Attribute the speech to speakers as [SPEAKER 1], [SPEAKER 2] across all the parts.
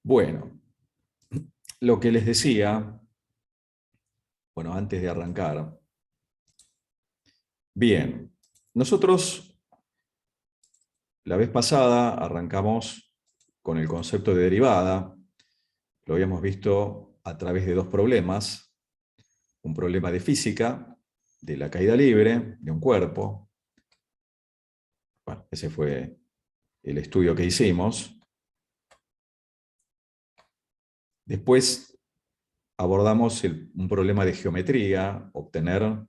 [SPEAKER 1] Bueno, lo que les decía, bueno, antes de arrancar, bien, nosotros la vez pasada arrancamos con el concepto de derivada, lo habíamos visto a través de dos problemas, un problema de física, de la caída libre de un cuerpo, bueno, ese fue el estudio que hicimos. Después abordamos un problema de geometría, obtener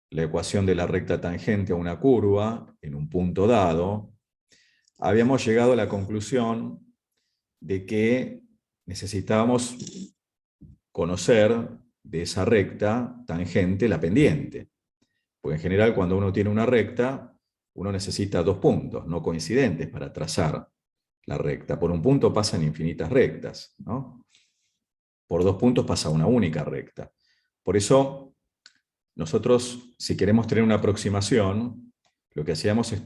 [SPEAKER 1] la ecuación de la recta tangente a una curva en un punto dado. Habíamos llegado a la conclusión de que necesitábamos conocer de esa recta tangente la pendiente. Porque en general cuando uno tiene una recta, uno necesita dos puntos no coincidentes para trazar la recta. Por un punto pasan infinitas rectas, ¿no? Por dos puntos pasa una única recta. Por eso, nosotros, si queremos tener una aproximación, lo que hacíamos es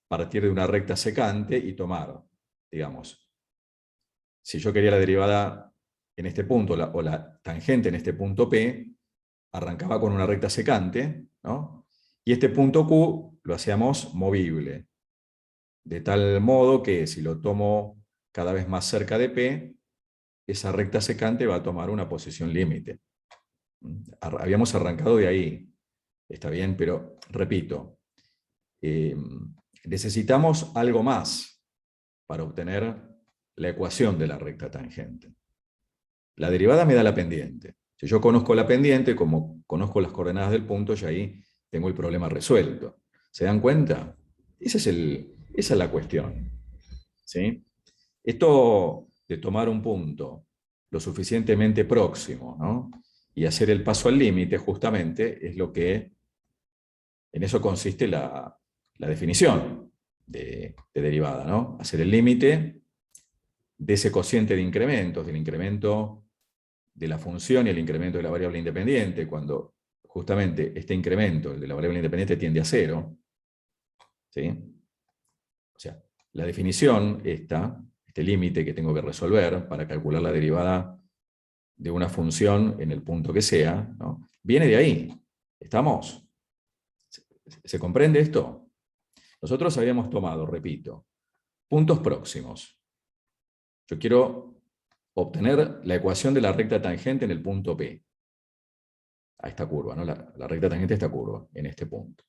[SPEAKER 1] partir de una recta secante y tomar, digamos, si yo quería la derivada en este punto, o la tangente en este punto P, arrancaba con una recta secante, ¿no? Y este punto Q lo hacíamos movible, de tal modo que si lo tomo cada vez más cerca de P, esa recta secante va a tomar una posición límite. Habíamos arrancado de ahí, está bien, pero repito, eh, necesitamos algo más para obtener la ecuación de la recta tangente. La derivada me da la pendiente. Si yo conozco la pendiente, como conozco las coordenadas del punto, ya ahí tengo el problema resuelto. ¿Se dan cuenta? Esa es la cuestión. ¿Sí? Esto de tomar un punto lo suficientemente próximo, ¿no? Y hacer el paso al límite, justamente, es lo que en eso consiste la definición de derivada, ¿no? Hacer el límite de ese cociente de incrementos, del incremento de la función y el incremento de la variable independiente, cuando justamente este incremento, el de la variable independiente, tiende a cero. ¿Sí? O sea, la definición, este límite que tengo que resolver para calcular la derivada de una función en el punto que sea, ¿no? Viene de ahí. ¿Estamos? ¿Se comprende esto? Nosotros habíamos tomado, repito, puntos próximos. Yo quiero obtener la ecuación de la recta tangente en el punto P, a esta curva, ¿no? La recta tangente a esta curva, en este punto.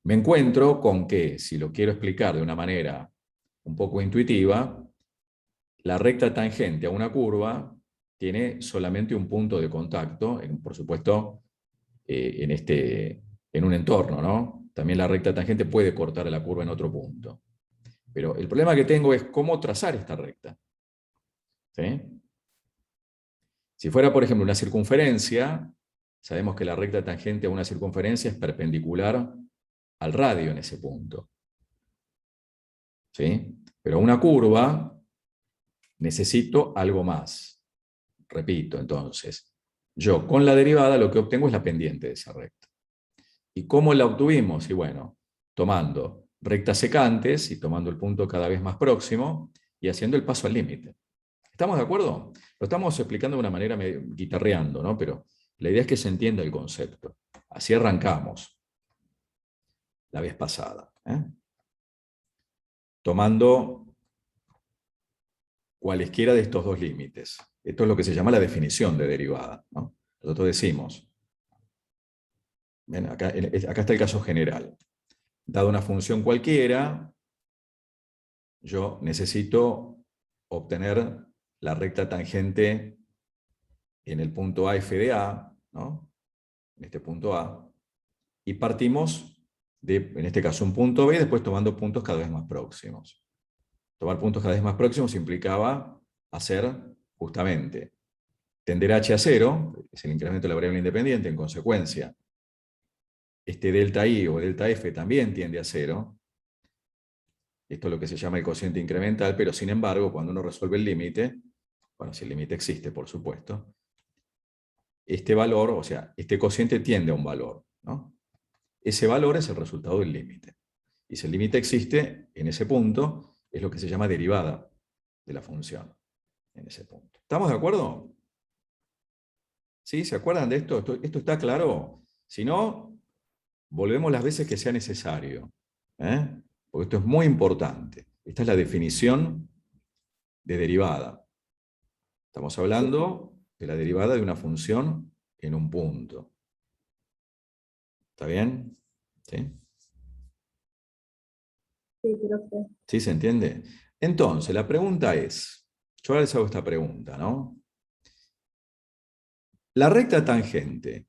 [SPEAKER 1] Me encuentro con que, si lo quiero explicar de una manera un poco intuitiva, la recta tangente a una curva tiene solamente un punto de contacto, por supuesto, en un entorno, ¿no? También la recta tangente puede cortar a la curva en otro punto. Pero el problema que tengo es cómo trazar esta recta. ¿Sí? Si fuera, por ejemplo, una circunferencia, sabemos que la recta tangente a una circunferencia es perpendicular al radio en ese punto. ¿Sí? Pero una curva necesito algo más. Repito, entonces, yo con la derivada lo que obtengo es la pendiente de esa recta. ¿Y cómo la obtuvimos? Y bueno, tomando rectas secantes y tomando el punto cada vez más próximo y haciendo el paso al límite. ¿Estamos de acuerdo? Lo estamos explicando de una manera medio guitarreando, ¿no? Pero la idea es que se entienda el concepto. Así arrancamos la vez pasada. Tomando cualesquiera de estos dos límites. Esto es lo que se llama la definición de derivada, ¿no? Nosotros decimos, ¿ven? Acá está el caso general. Dada una función cualquiera, yo necesito obtener la recta tangente en el punto A f de A, ¿no? En este punto A, y partimos de, en este caso, un punto B, después tomando puntos cada vez más próximos. Tomar puntos cada vez más próximos implicaba hacer justamente tender h a cero, es el incremento de la variable independiente, en consecuencia, este delta i o delta f también tiende a cero. Esto es lo que se llama el cociente incremental, pero sin embargo, cuando uno resuelve el límite, bueno, si el límite existe, por supuesto, este valor, o sea, este cociente tiende a un valor, ¿no? Ese valor es el resultado del límite. Y si el límite existe, en ese punto, es lo que se llama derivada. de la función en ese punto. ¿Estamos de acuerdo? ¿Sí? ¿Se acuerdan de esto? ¿Esto está claro? Si no, volvemos las veces que sea necesario. Porque esto es muy importante. Esta es la definición de derivada. Estamos hablando de la derivada de una función en un punto. ¿Está bien? ¿Sí?
[SPEAKER 2] Sí, profe.
[SPEAKER 1] ¿Sí se entiende? Entonces, la pregunta es, yo ahora les hago esta pregunta, ¿no? ¿La recta tangente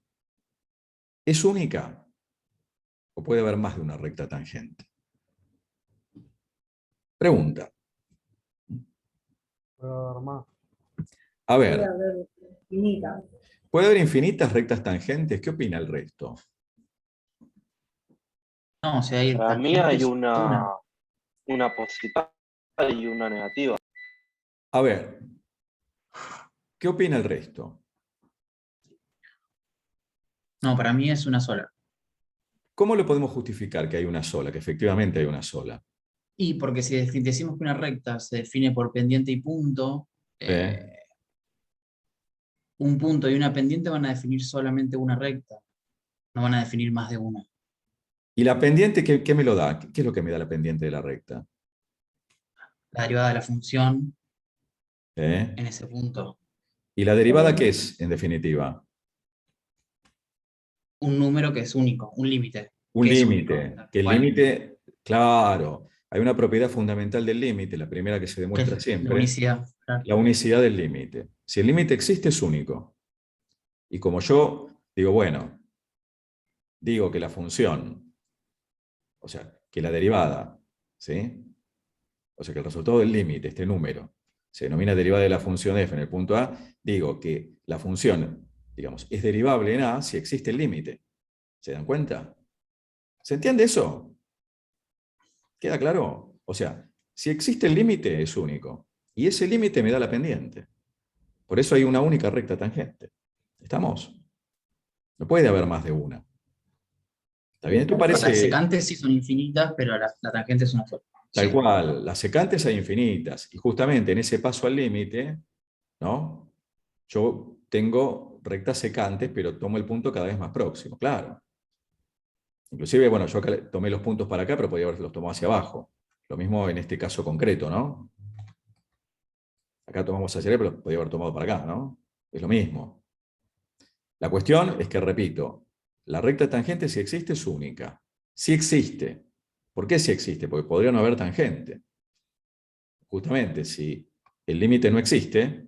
[SPEAKER 1] es única o puede haber más de una recta tangente? Pregunta.
[SPEAKER 3] Puede haber más.
[SPEAKER 1] A
[SPEAKER 2] Puede
[SPEAKER 1] ver,
[SPEAKER 2] haber infinitas.
[SPEAKER 1] ¿puede haber infinitas rectas tangentes? ¿Qué opina el resto?
[SPEAKER 4] No, o sea, hay
[SPEAKER 5] Para mí
[SPEAKER 4] tangentes,
[SPEAKER 5] hay una positiva y una negativa.
[SPEAKER 1] A ver, ¿qué opina el resto?
[SPEAKER 4] No, para mí es una sola.
[SPEAKER 1] ¿Cómo lo podemos justificar que hay una sola, que efectivamente hay una sola?
[SPEAKER 4] Y porque si decimos que una recta se define por pendiente y punto,
[SPEAKER 1] ¿Eh?
[SPEAKER 4] un punto y una pendiente van a definir solamente una recta, no van a definir más de una.
[SPEAKER 1] ¿Y la pendiente qué me lo da? ¿Qué es lo que me da la pendiente de la recta?
[SPEAKER 4] La derivada de la función
[SPEAKER 1] ¿Eh?
[SPEAKER 4] en ese punto.
[SPEAKER 1] ¿Y la derivada qué es, en definitiva?
[SPEAKER 4] Un número que es único, un límite.
[SPEAKER 1] Un
[SPEAKER 4] Que es único.
[SPEAKER 1] límite. Que el
[SPEAKER 4] Bueno,
[SPEAKER 1] límite, claro, hay una propiedad fundamental del límite, la primera que se
[SPEAKER 4] que
[SPEAKER 1] demuestra
[SPEAKER 4] es la
[SPEAKER 1] siempre,
[SPEAKER 4] unicidad. Claro.
[SPEAKER 1] la unicidad del límite. Si el límite existe, es único. Y como yo digo, bueno, digo que la función, o sea, que la derivada, ¿sí? O sea, que el resultado del límite, este número, se denomina derivada de la función f en el punto A, digo que la función, digamos, es derivable en A si existe el límite. ¿Se dan cuenta? ¿Se entiende eso? ¿Queda claro? O sea, si existe el límite, es único. Y ese límite me da la pendiente. Por eso hay una única recta tangente. ¿Estamos? No puede haber más de una. ¿Está bien? Esto
[SPEAKER 4] O sea, las
[SPEAKER 1] parece
[SPEAKER 4] secantes sí son infinitas, pero la tangente es una sola.
[SPEAKER 1] tal
[SPEAKER 4] Sí.
[SPEAKER 1] cual. Las secantes hay infinitas. Y justamente en ese paso al límite, ¿no? Yo tengo rectas secantes, pero tomo el punto cada vez más próximo, claro. Inclusive, bueno, yo acá tomé los puntos para acá, pero podría haberlos tomado hacia abajo. Lo mismo en este caso concreto, ¿no? Acá tomamos hacia arriba, pero podría haber tomado para acá, ¿no? Es lo mismo. La cuestión es que, repito, la recta tangente, si existe, es única. Si existe. ¿Por qué si existe? Porque podría no haber tangente. Justamente, si el límite no existe,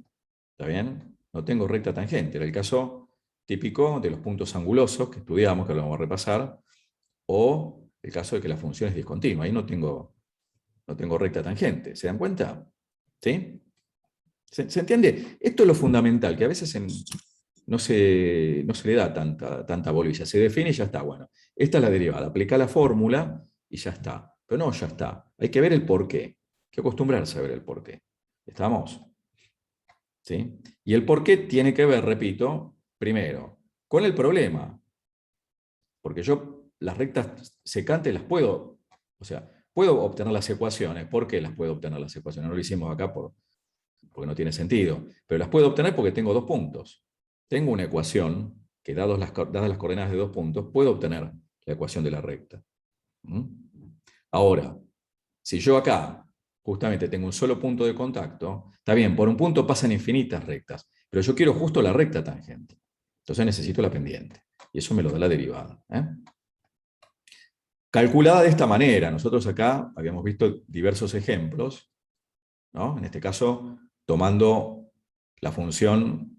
[SPEAKER 1] ¿está bien? No tengo recta tangente. Era el caso típico de los puntos angulosos que estudiamos, que lo vamos a repasar, o el caso de que la función es discontinua. Ahí no tengo recta tangente. ¿Se dan cuenta? ¿Sí? ¿Se entiende? Esto es lo fundamental, que a veces no se le da tanta bolilla. Se define y ya está. Bueno, esta es la derivada. Aplica la fórmula y ya está. Pero no, ya está. Hay que ver el porqué. Hay que acostumbrarse a ver el porqué. ¿Estamos? ¿Sí? Y el porqué tiene que ver, repito, primero, con el problema. Porque yo las rectas secantes las puedo, o sea, puedo obtener las ecuaciones. ¿Por qué las puedo obtener las ecuaciones? No lo hicimos acá porque no tiene sentido. Pero las puedo obtener porque tengo dos puntos. Tengo una ecuación que, dadas las coordenadas de dos puntos, puedo obtener la ecuación de la recta. Ahora, si yo acá justamente tengo un solo punto de contacto, está bien, por un punto pasan infinitas rectas, pero yo quiero justo la recta tangente. Entonces necesito la pendiente. Y eso me lo da la derivada. Calculada de esta manera, nosotros acá habíamos visto diversos ejemplos, ¿no? En este caso, tomando la función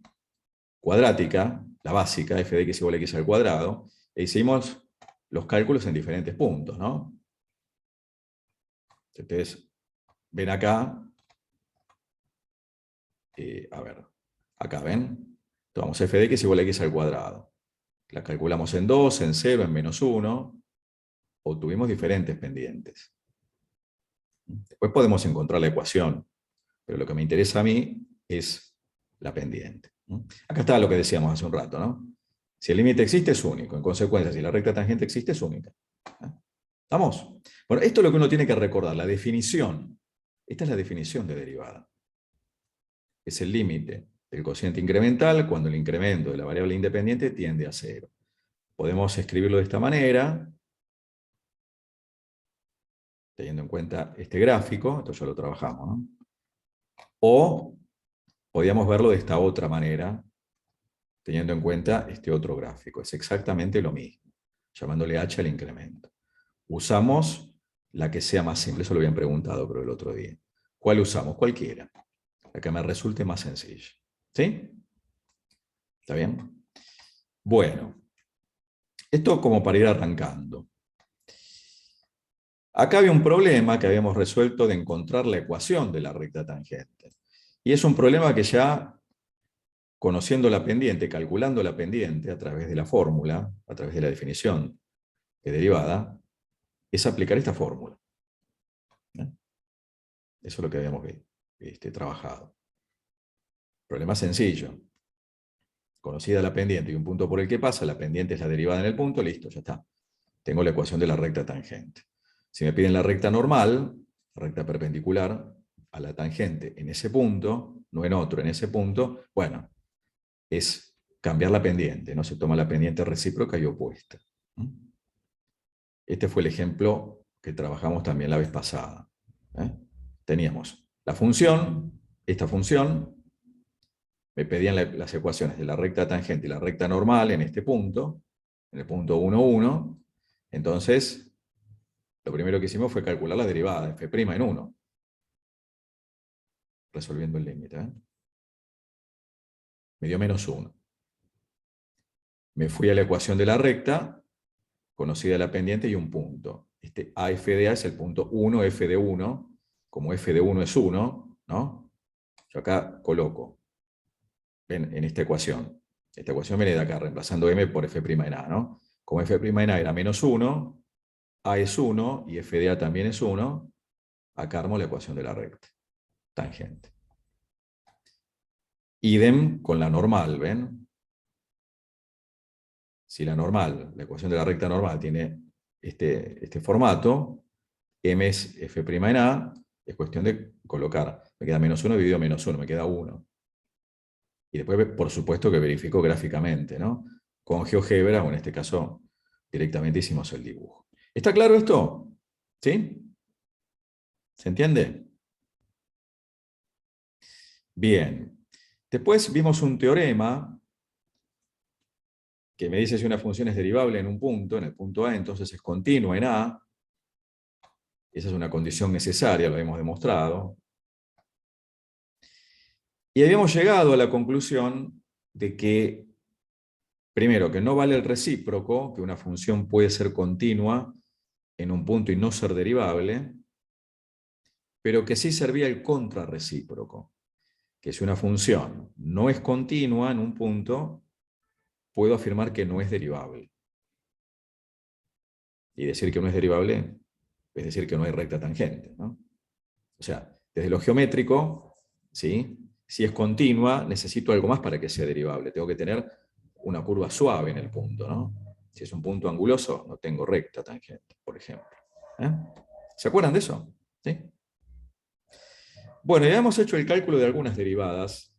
[SPEAKER 1] cuadrática, la básica, f de x igual a x al cuadrado, e hicimos los cálculos en diferentes puntos, ¿no? Ustedes ven acá, a ver, acá ven, tomamos f de x igual a x al cuadrado. La calculamos en 2, en 0, en -1, obtuvimos diferentes pendientes. Después podemos encontrar la ecuación, pero lo que me interesa a mí es la pendiente. Acá está lo que decíamos hace un rato, ¿no? Si el límite existe, es único. En consecuencia, si la recta tangente existe, es única. ¿Estamos? Bueno, esto es lo que uno tiene que recordar, la definición. Esta es la definición de derivada. es el límite del cociente incremental cuando el incremento de la variable independiente tiende a 0. Podemos escribirlo de esta manera, teniendo en cuenta este gráfico, esto ya lo trabajamos, ¿no? O podríamos verlo de esta otra manera, teniendo en cuenta este otro gráfico. Es exactamente lo mismo, llamándole h al incremento. Usamos la que sea más simple, eso lo habían preguntado pero el otro día. ¿Cuál usamos? Cualquiera, la que me resulte más sencilla. ¿Sí? ¿Está bien? Bueno, esto como para ir arrancando. Acá había un problema que habíamos resuelto de encontrar la ecuación de la recta tangente. Y es un problema que ya, conociendo la pendiente, calculando la pendiente a través de la fórmula, a través de la definición de derivada, es aplicar esta fórmula. ¿Eh? Eso es lo que habíamos trabajado. Problema sencillo. Conocida la pendiente y un punto por el que pasa, la pendiente es la derivada en el punto, listo, ya está. Tengo la ecuación de la recta tangente. Si me piden la recta normal, la recta perpendicular a la tangente en ese punto, no en otro, en ese punto, bueno, es cambiar la pendiente, no se toma la pendiente recíproca y opuesta. Este fue el ejemplo que trabajamos también la vez pasada. Teníamos la función, esta función, me pedían las ecuaciones de la recta tangente y la recta normal en este punto, en el punto 1, 1, entonces lo primero que hicimos fue calcular la derivada, f' en 1, resolviendo el límite. Me dio menos 1. Me fui a la ecuación de la recta, conocida la pendiente y un punto. Este AF de A es el punto 1, F de 1, como F de 1 es 1, ¿no? Yo acá coloco, ven, en esta ecuación viene de acá, reemplazando M por F' en A, ¿no? Como F' en A era menos 1, A es 1 y F de A también es 1, acá armo la ecuación de la recta tangente. Idem con la normal, ¿ven? Si la normal, la ecuación de la recta normal tiene este formato, M es F' en A, es cuestión de colocar, me queda menos 1 dividido menos 1, me queda 1. Y después, por supuesto, que verifico gráficamente, ¿no? Con GeoGebra, o en este caso, directamente hicimos el dibujo. ¿Está claro esto? ¿Sí? ¿Se entiende? Bien. Después vimos un teorema que me dice si una función es derivable en un punto, en el punto A, entonces es continua en A. Esa es una condición necesaria, lo hemos demostrado. Y habíamos llegado a la conclusión de que, primero, que no vale el recíproco, que una función puede ser continua en un punto y no ser derivable, pero que sí servía el contrarrecíproco, que si una función no es continua en un punto, puedo afirmar que no es derivable. Y decir que no es derivable es decir que no hay recta tangente, ¿no? O sea, desde lo geométrico, ¿sí? Si es continua, necesito algo más para que sea derivable. Tengo que tener una curva suave en el punto, ¿no? Si es un punto anguloso, no tengo recta tangente, por ejemplo. ¿Se acuerdan de eso? ¿Sí? Bueno, ya hemos hecho el cálculo de algunas derivadas.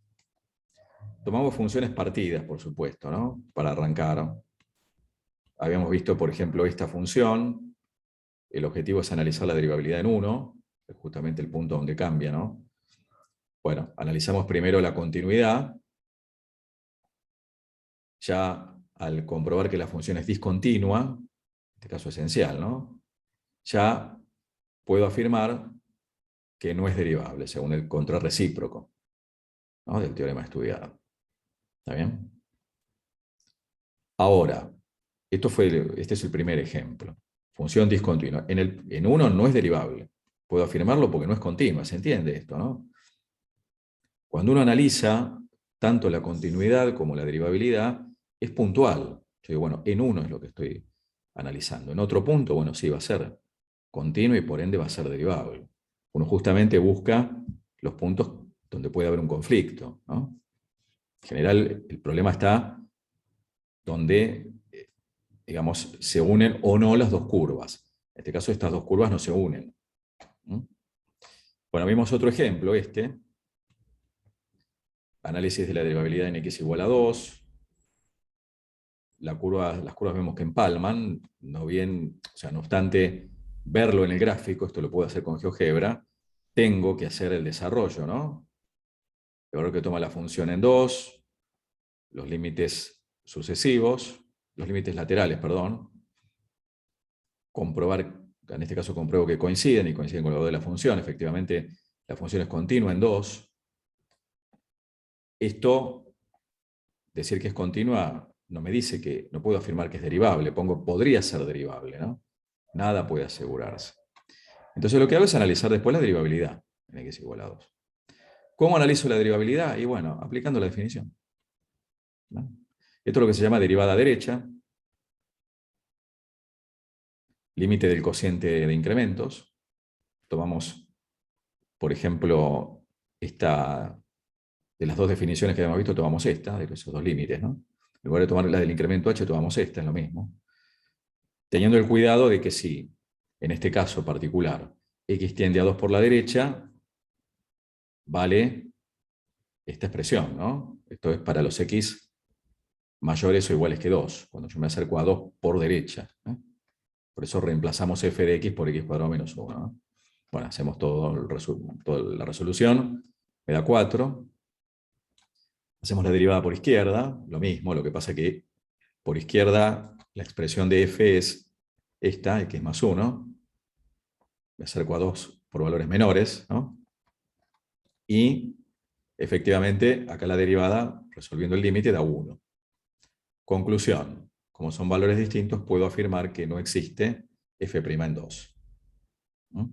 [SPEAKER 1] Tomamos funciones partidas, por supuesto, ¿no? Para arrancar. Habíamos visto, por ejemplo, esta función. El objetivo es analizar la derivabilidad en 1, es justamente el punto donde cambia, ¿no? Bueno, analizamos primero la continuidad. Ya al comprobar que la función es discontinua, en este caso esencial, ¿no? Ya puedo afirmar que no es derivable, según el contrarrecíproco, ¿no? Del teorema estudiado. ¿Está bien? Ahora, este es el primer ejemplo. Función discontinua. En 1 no es derivable. Puedo afirmarlo porque no es continua, ¿se entiende esto, no? Cuando uno analiza tanto la continuidad como la derivabilidad, es puntual. Yo digo, bueno, en 1 es lo que estoy analizando. En otro punto, bueno, sí, va a ser continuo y por ende va a ser derivable. Uno justamente busca los puntos donde puede haber un conflicto, ¿no? En general, el problema está donde, digamos, se unen o no las dos curvas. En este caso, estas dos curvas no se unen. Bueno, vimos otro ejemplo, análisis de la derivabilidad en x igual a 2. Las curvas vemos que empalman, no obstante verlo en el gráfico, esto lo puedo hacer con GeoGebra, tengo que hacer el desarrollo, ¿no? El valor que toma la función en 2, los límites sucesivos, los límites laterales, perdón, comprobar, en este caso compruebo que coinciden y coinciden con el valor de la función, efectivamente la función es continua en 2. Esto, decir que es continua, no me dice que, no puedo afirmar que es derivable, pongo podría ser derivable, ¿no? Nada puede asegurarse. Entonces lo que hago es analizar después la derivabilidad en x igual a 2. ¿Cómo analizo la derivabilidad? Y bueno, aplicando la definición, ¿no? Esto es lo que se llama derivada derecha, límite del cociente de incrementos. Tomamos, por ejemplo, de las dos definiciones que habíamos visto, tomamos esta, de esos dos límites, ¿no? En lugar de tomar la del incremento h, tomamos esta, es lo mismo. Teniendo el cuidado de que si, en este caso particular, x tiende a 2 por la derecha, vale esta expresión, ¿no? Esto es para los x mayores o iguales que 2, cuando yo me acerco a 2 por derecha, ¿no? Por eso reemplazamos f de x por x cuadrado menos 1, ¿no? Bueno, hacemos toda la resolución, me da 4. Hacemos la derivada por izquierda, lo mismo, lo que pasa que por izquierda la expresión de f es esta, x más 1. Me acerco a 2 por valores menores, ¿no? Y efectivamente, acá la derivada, resolviendo el límite, da 1. Conclusión, como son valores distintos, puedo afirmar que no existe f' en 2. ¿Mm?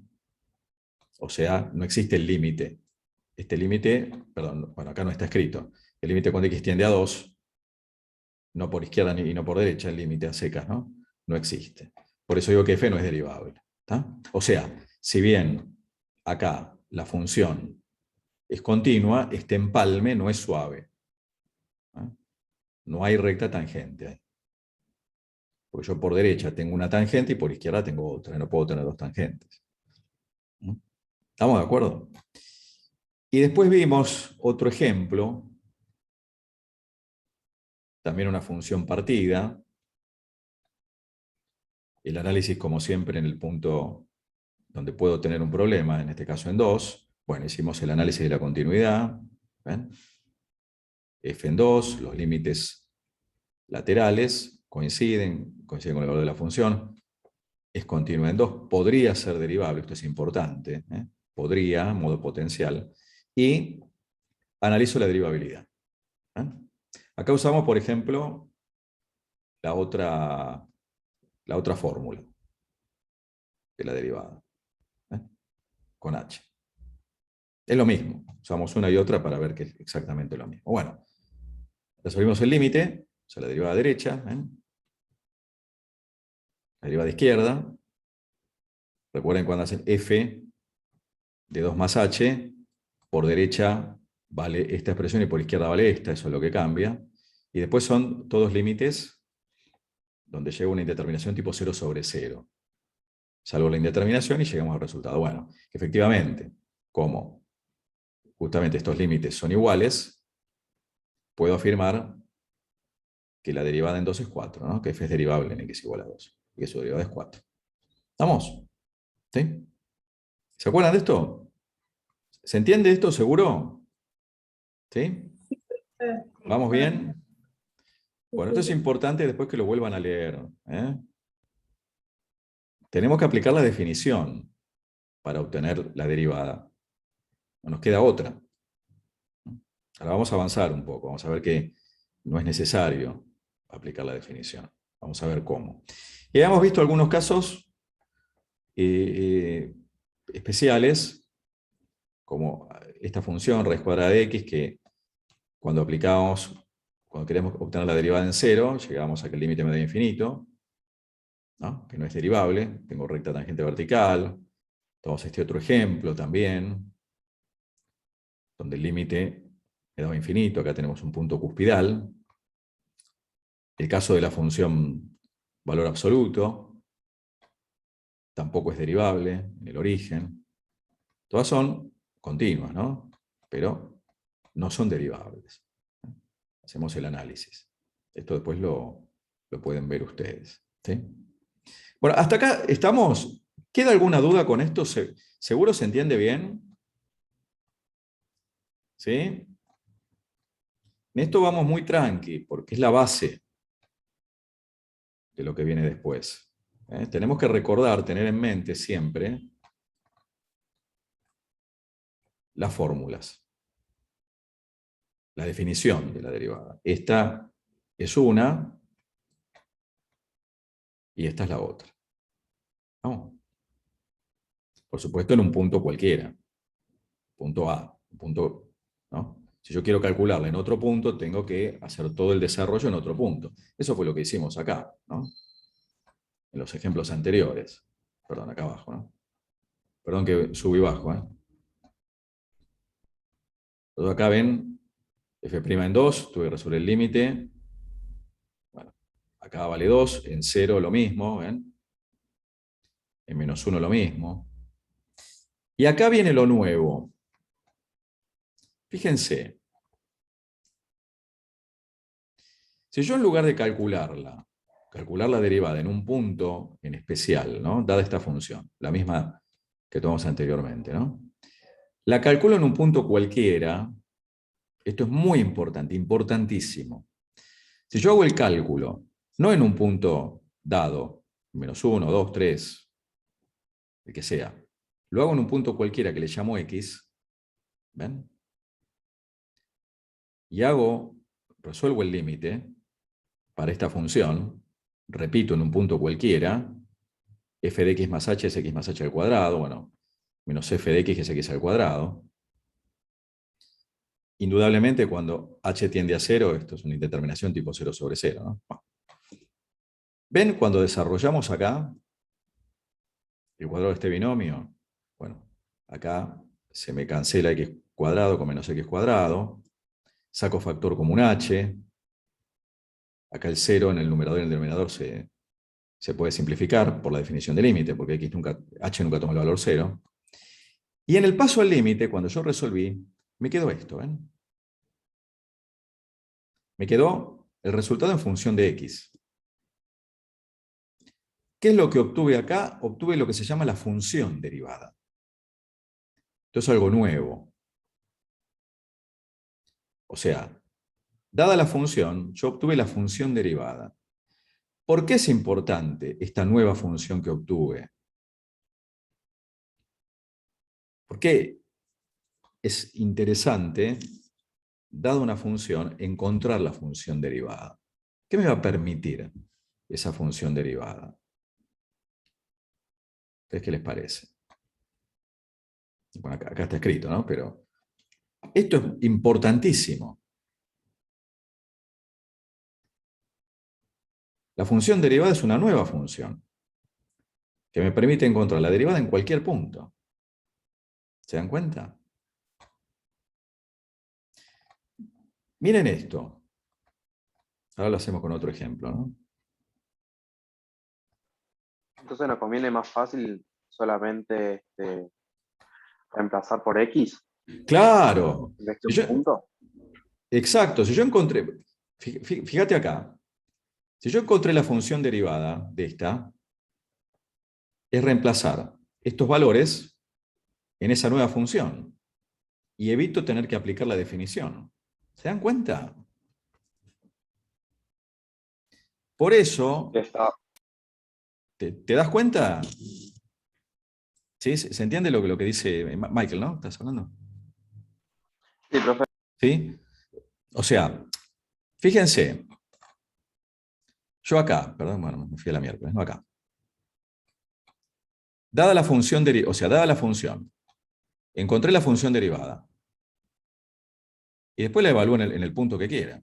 [SPEAKER 1] O sea, no existe el límite. Este límite, perdón, bueno, acá no está escrito. El límite cuando x tiende a 2, no por izquierda y no por derecha, el límite a secas, ¿no? No existe. Por eso digo que f no es derivable. ¿Tá? O sea, si bien acá la función es continua, este empalme no es suave. ¿Ah? No hay recta tangente ahí. Porque yo por derecha tengo una tangente y por izquierda tengo otra. No puedo tener dos tangentes. ¿Estamos de acuerdo? Y después vimos otro ejemplo, también una función partida. El análisis, como siempre, en el punto donde puedo tener un problema, en este caso en 2. Bueno, hicimos el análisis de la continuidad. ¿Ven? F en 2, los límites laterales coinciden con el valor de la función. Es continua en 2, podría ser derivable, esto es importante, ¿eh? Podría, modo potencial. Y analizo la derivabilidad. ¿Eh? Acá usamos, por ejemplo, la otra fórmula de la derivada, ¿eh? Con h. Es lo mismo, usamos una y otra para ver que es exactamente lo mismo. Bueno, resolvimos el límite, o sea, la derivada derecha, ¿eh? La derivada izquierda. Recuerden cuando hacen f de 2 más h, por derecha vale esta expresión y por izquierda vale esta, eso es lo que cambia. Y después son todos límites donde llega una indeterminación tipo 0 sobre 0. Salvo la indeterminación y llegamos al resultado. Bueno, efectivamente, como justamente estos límites son iguales, puedo afirmar que la derivada en 2 es 4, ¿no? Que f es derivable en x igual a 2, y que su derivada es 4. ¿Estamos? ¿Sí? ¿Se acuerdan de esto? ¿Se entiende esto seguro? ¿Sí? ¿Vamos bien? Bueno, esto es importante después que lo vuelvan a leer, ¿eh? Tenemos que aplicar la definición para obtener la derivada. No nos queda otra. Ahora vamos a avanzar un poco, vamos a ver que no es necesario aplicar la definición. Vamos a ver cómo. Y hemos visto algunos casos especiales, como esta función raíz cuadrada de x, que cuando queremos obtener la derivada en 0, llegamos a que el límite me da infinito, ¿no? Que no es derivable, tengo recta tangente vertical. Tomamos este otro ejemplo también, donde el límite me da infinito, acá tenemos un punto cuspidal. El caso de la función valor absoluto, tampoco es derivable en el origen. Todas son continuas, ¿no? Pero no son derivables. Hacemos el análisis. Esto después lo pueden ver ustedes. ¿Sí? Bueno, hasta acá estamos. ¿Queda alguna duda con esto? ¿Seguro se entiende bien? ¿Sí? En esto vamos muy tranqui, porque es la base de lo que viene después. Tenemos que recordar, tener en mente siempre las fórmulas, la definición de la derivada. Esta es una y esta es la otra. ¿No? Por supuesto en un punto cualquiera. Punto A, punto, ¿no? Si yo quiero calcularla en otro punto, tengo que hacer todo el desarrollo en otro punto. Eso fue lo que hicimos acá, ¿no? En los ejemplos anteriores. Perdón, acá abajo, ¿no? Perdón que subí bajo, ¿eh? Entonces acá ven, f' en 2, tuve que resolver el límite. Bueno, acá vale 2, en 0 lo mismo, ¿ven? En menos 1 lo mismo. Y acá viene lo nuevo. Fíjense. Si yo en lugar de calcular la derivada en un punto en especial, ¿no? Dada esta función, la misma que tomamos anteriormente, ¿no? La calculo en un punto cualquiera. Esto es muy importante, importantísimo. Si yo hago el cálculo, no en un punto dado, menos 1, 2, 3, el que sea, lo hago en un punto cualquiera que le llamo x, ¿ven? Y resuelvo el límite para esta función, repito, en un punto cualquiera, f de x más h es x más h al cuadrado, bueno, menos f de x es x al cuadrado. Indudablemente, cuando h tiende a 0, esto es una indeterminación tipo 0 sobre 0, ¿no? Bueno. ¿Ven cuando desarrollamos acá el cuadrado de este binomio? Bueno, acá se me cancela x cuadrado con menos x cuadrado, saco factor común h, acá el 0 en el numerador y en el denominador se puede simplificar por la definición de límite, porque h nunca toma el valor 0. Y en el paso al límite, cuando yo resolví, me quedó esto, ¿ven? Me quedó el resultado en función de x. ¿Qué es lo que obtuve acá? Obtuve lo que se llama la función derivada. Esto es algo nuevo. O sea, dada la función, yo obtuve la función derivada. ¿Por qué es importante esta nueva función que obtuve? ¿Por qué es interesante, dada una función, encontrar la función derivada? ¿Qué me va a permitir esa función derivada? ¿Qué les parece? Bueno, acá está escrito, ¿no? Pero esto es importantísimo. La función derivada es una nueva función que me permite encontrar la derivada en cualquier punto. ¿Se dan cuenta? Miren esto. Ahora lo hacemos con otro ejemplo, ¿no?
[SPEAKER 5] Entonces nos conviene más fácil solamente reemplazar por X
[SPEAKER 1] Claro.
[SPEAKER 5] en este punto.
[SPEAKER 1] Exacto. Si yo encontré, fíjate acá, si yo encontré la función derivada de esta, es reemplazar estos valores en esa nueva función y evito tener que aplicar la definición. ¿Se dan cuenta? Por eso, ¿te das cuenta? ¿Sí? ¿Se entiende lo que dice Michael, no? ¿Estás hablando?
[SPEAKER 5] Sí, profe.
[SPEAKER 1] ¿Sí? O sea, fíjense, yo acá, perdón, bueno, me fui a la miércoles, no acá. Dada la función dada la función, encontré la función derivada. Y después la evalúo en el punto que quiera.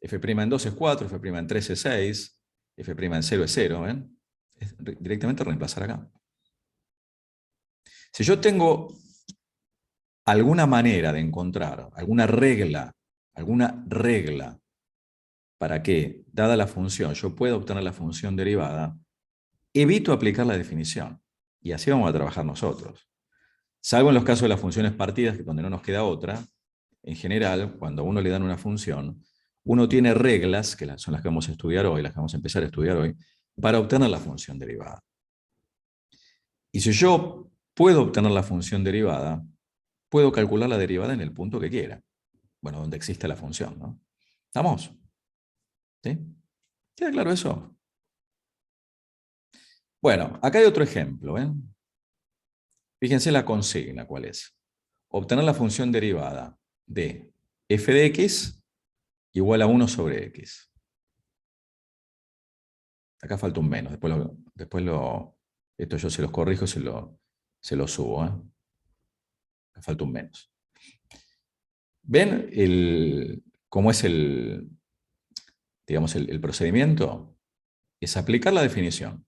[SPEAKER 1] F' en 2 es 4, F' en 3 es 6, F' en 0 es 0, ¿ven? Es directamente reemplazar acá. Si yo tengo alguna manera de encontrar, alguna regla, para que, dada la función, yo pueda obtener la función derivada, evito aplicar la definición. Y así vamos a trabajar nosotros. Salvo en los casos de las funciones partidas, que donde no nos queda otra, en general, cuando a uno le dan una función, uno tiene reglas, que son las que vamos a estudiar hoy, las que vamos a empezar a estudiar hoy, para obtener la función derivada. Y si yo puedo obtener la función derivada, puedo calcular la derivada en el punto que quiera. Bueno, donde existe la función, ¿no? ¿Estamos? ¿Sí? ¿Queda claro eso? Bueno, acá hay otro ejemplo, ¿eh? Fíjense la consigna, ¿cuál es? Obtener la función derivada de f de x igual a 1 sobre x. Acá falta un menos, esto yo se los corrijo, se lo subo, ¿eh? Acá falta un menos. ¿Ven cómo es digamos, el procedimiento? Es aplicar la definición.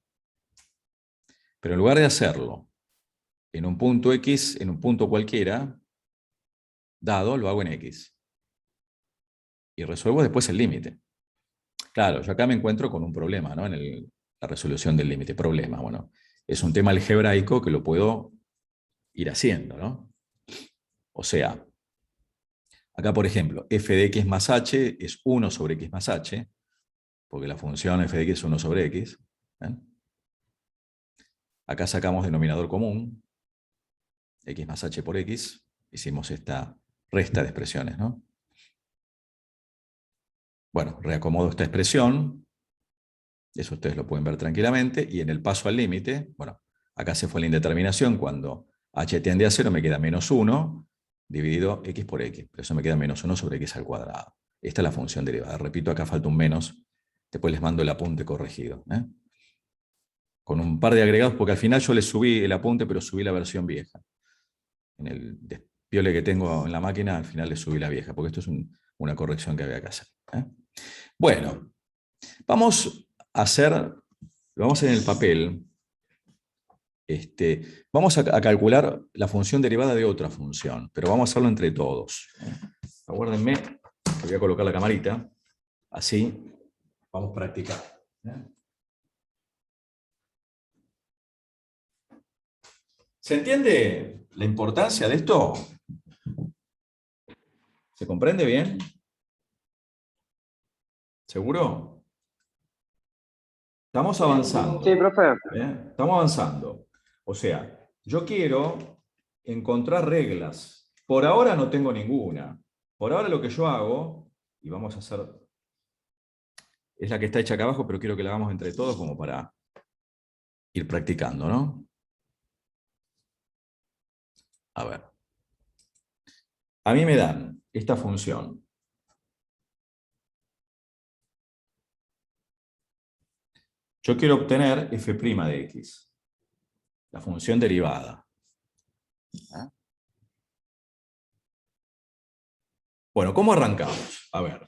[SPEAKER 1] Pero en lugar de hacerlo en un punto x, en un punto cualquiera, dado, lo hago en x. Y resuelvo después el límite. Claro, yo acá me encuentro con un problema, ¿no? La resolución del límite. Problema, bueno, es un tema algebraico que lo puedo ir haciendo, ¿no? O sea, acá, por ejemplo, f de x más h es 1 sobre x más h, porque la función f de x es 1 sobre x. ¿Eh? Acá sacamos denominador común, x más h por x, hicimos esta resta de expresiones, ¿no? Bueno, reacomodo esta expresión, eso ustedes lo pueden ver tranquilamente, y en el paso al límite, bueno, acá se fue la indeterminación, cuando h tiende a 0 me queda menos 1 dividido x por x, pero eso me queda menos 1 sobre x al cuadrado. Esta es la función derivada. Repito, acá falta un menos, después les mando el apunte corregido, ¿eh? Con un par de agregados, porque al final yo les subí el apunte, pero subí la versión vieja. En el despiole que tengo en la máquina, al final les subí la vieja, porque esto es una corrección que había que hacer, ¿eh? Bueno, vamos a hacer, lo vamos a hacer en el papel. Vamos a calcular la función derivada de otra función, pero vamos a hacerlo entre todos. Aguárdenme, voy a colocar la camarita, así vamos practicando. ¿Se entiende la importancia de esto? ¿Se comprende bien? ¿Seguro? Estamos avanzando.
[SPEAKER 5] Sí, profe.
[SPEAKER 1] Estamos avanzando. O sea, yo quiero encontrar reglas. Por ahora no tengo ninguna. Por ahora lo que yo hago, y vamos a hacer, es la que está hecha acá abajo, pero quiero que la hagamos entre todos como para ir practicando, ¿no? A ver. A mí me dan esta función. Yo quiero obtener f' de x, la función derivada. Bueno, ¿cómo arrancamos? A ver.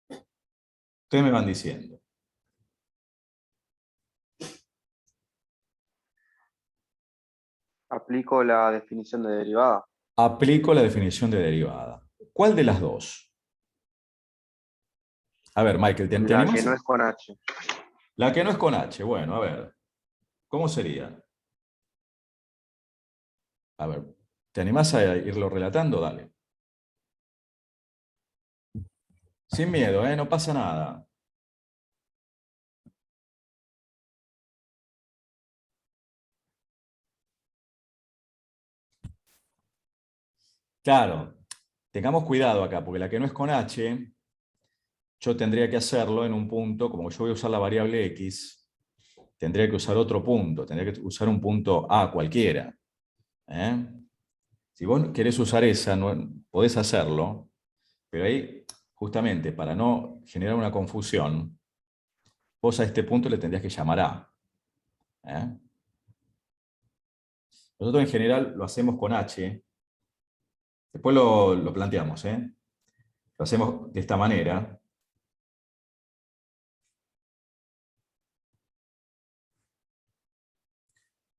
[SPEAKER 1] Ustedes me van diciendo.
[SPEAKER 5] Aplico la definición de derivada.
[SPEAKER 1] Aplico la definición de derivada. ¿Cuál de las dos? A ver, Michael, ¿te
[SPEAKER 5] La que
[SPEAKER 1] animás?
[SPEAKER 5] no es con h.
[SPEAKER 1] La que no es con h. Bueno, a ver. ¿Cómo sería? A ver, ¿te animás a irlo relatando? Dale. Sin miedo, ¿eh? No pasa nada. Claro, tengamos cuidado acá, porque la que no es con h, yo tendría que hacerlo en un punto, como yo voy a usar la variable x, tendría que usar otro punto, tendría que usar un punto a cualquiera. ¿Eh? Si vos querés usar esa, podés hacerlo, pero ahí, justamente, para no generar una confusión, vos a este punto le tendrías que llamar a. ¿Eh? Nosotros en general lo hacemos con h, después lo planteamos, ¿eh? Lo hacemos de esta manera.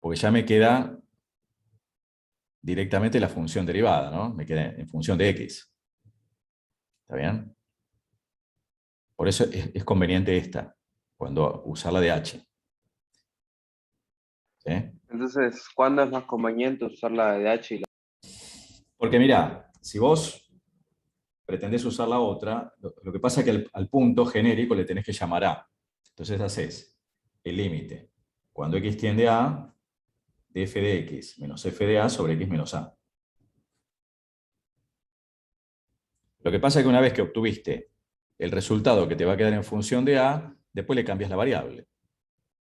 [SPEAKER 1] Porque ya me queda directamente la función derivada, ¿no? Me queda en función de x. ¿Está bien? Por eso es conveniente esta, cuando usarla de h. ¿Sí?
[SPEAKER 5] Entonces, ¿cuándo es más conveniente usar la de h y la?
[SPEAKER 1] Porque mirá, si vos pretendés usar la otra, lo que pasa es que al punto genérico le tenés que llamar A. Entonces haces el límite. Cuando x tiende a A, de f de x menos f de A sobre x menos A. Lo que pasa es que una vez que obtuviste el resultado que te va a quedar en función de A, después le cambias la variable.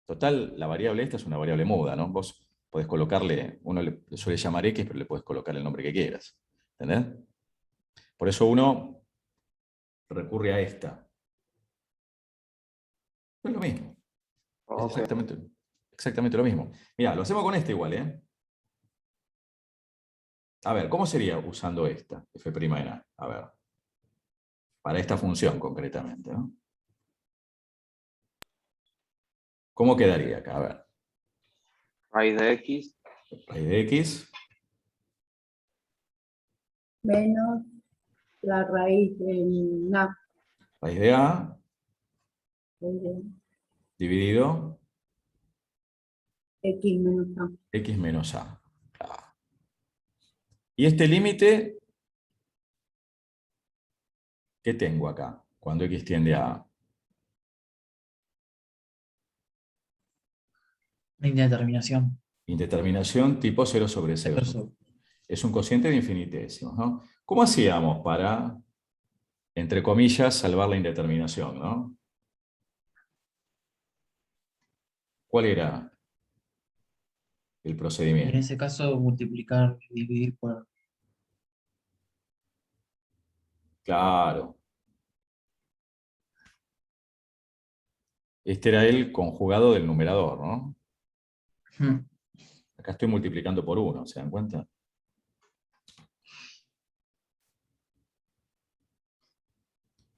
[SPEAKER 1] Total, la variable esta es una variable muda, ¿no? Vos podés colocarle, uno le suele llamar x, pero le podés colocar el nombre que quieras. ¿Entendés? Por eso uno recurre a esta. Es lo mismo. Es
[SPEAKER 5] Ok.
[SPEAKER 1] exactamente lo mismo. Mirá, lo hacemos con esta igual, ¿eh? A ver, ¿cómo sería usando esta? F' en A. A ver. Para esta función concretamente, ¿no? ¿Cómo quedaría acá? A ver.
[SPEAKER 5] Raíz de x
[SPEAKER 1] Raíz de x
[SPEAKER 2] Menos la raíz en A.
[SPEAKER 1] raíz de A
[SPEAKER 2] De
[SPEAKER 1] dividido
[SPEAKER 2] X menos A.
[SPEAKER 1] x menos A. Claro. Y este límite, ¿qué tengo acá? Cuando x tiende a A.
[SPEAKER 4] La indeterminación.
[SPEAKER 1] Indeterminación tipo 0 sobre 0.
[SPEAKER 4] Cero sobre-
[SPEAKER 1] Es un cociente de infinitesimos, ¿no? ¿Cómo hacíamos para, entre comillas, salvar la indeterminación, ¿no? ¿Cuál era el
[SPEAKER 4] Y en
[SPEAKER 1] procedimiento?
[SPEAKER 4] ese caso, multiplicar y dividir por...
[SPEAKER 1] Claro. Este era el conjugado del numerador, ¿no?
[SPEAKER 4] Hmm.
[SPEAKER 1] Acá estoy multiplicando por 1, ¿se dan cuenta?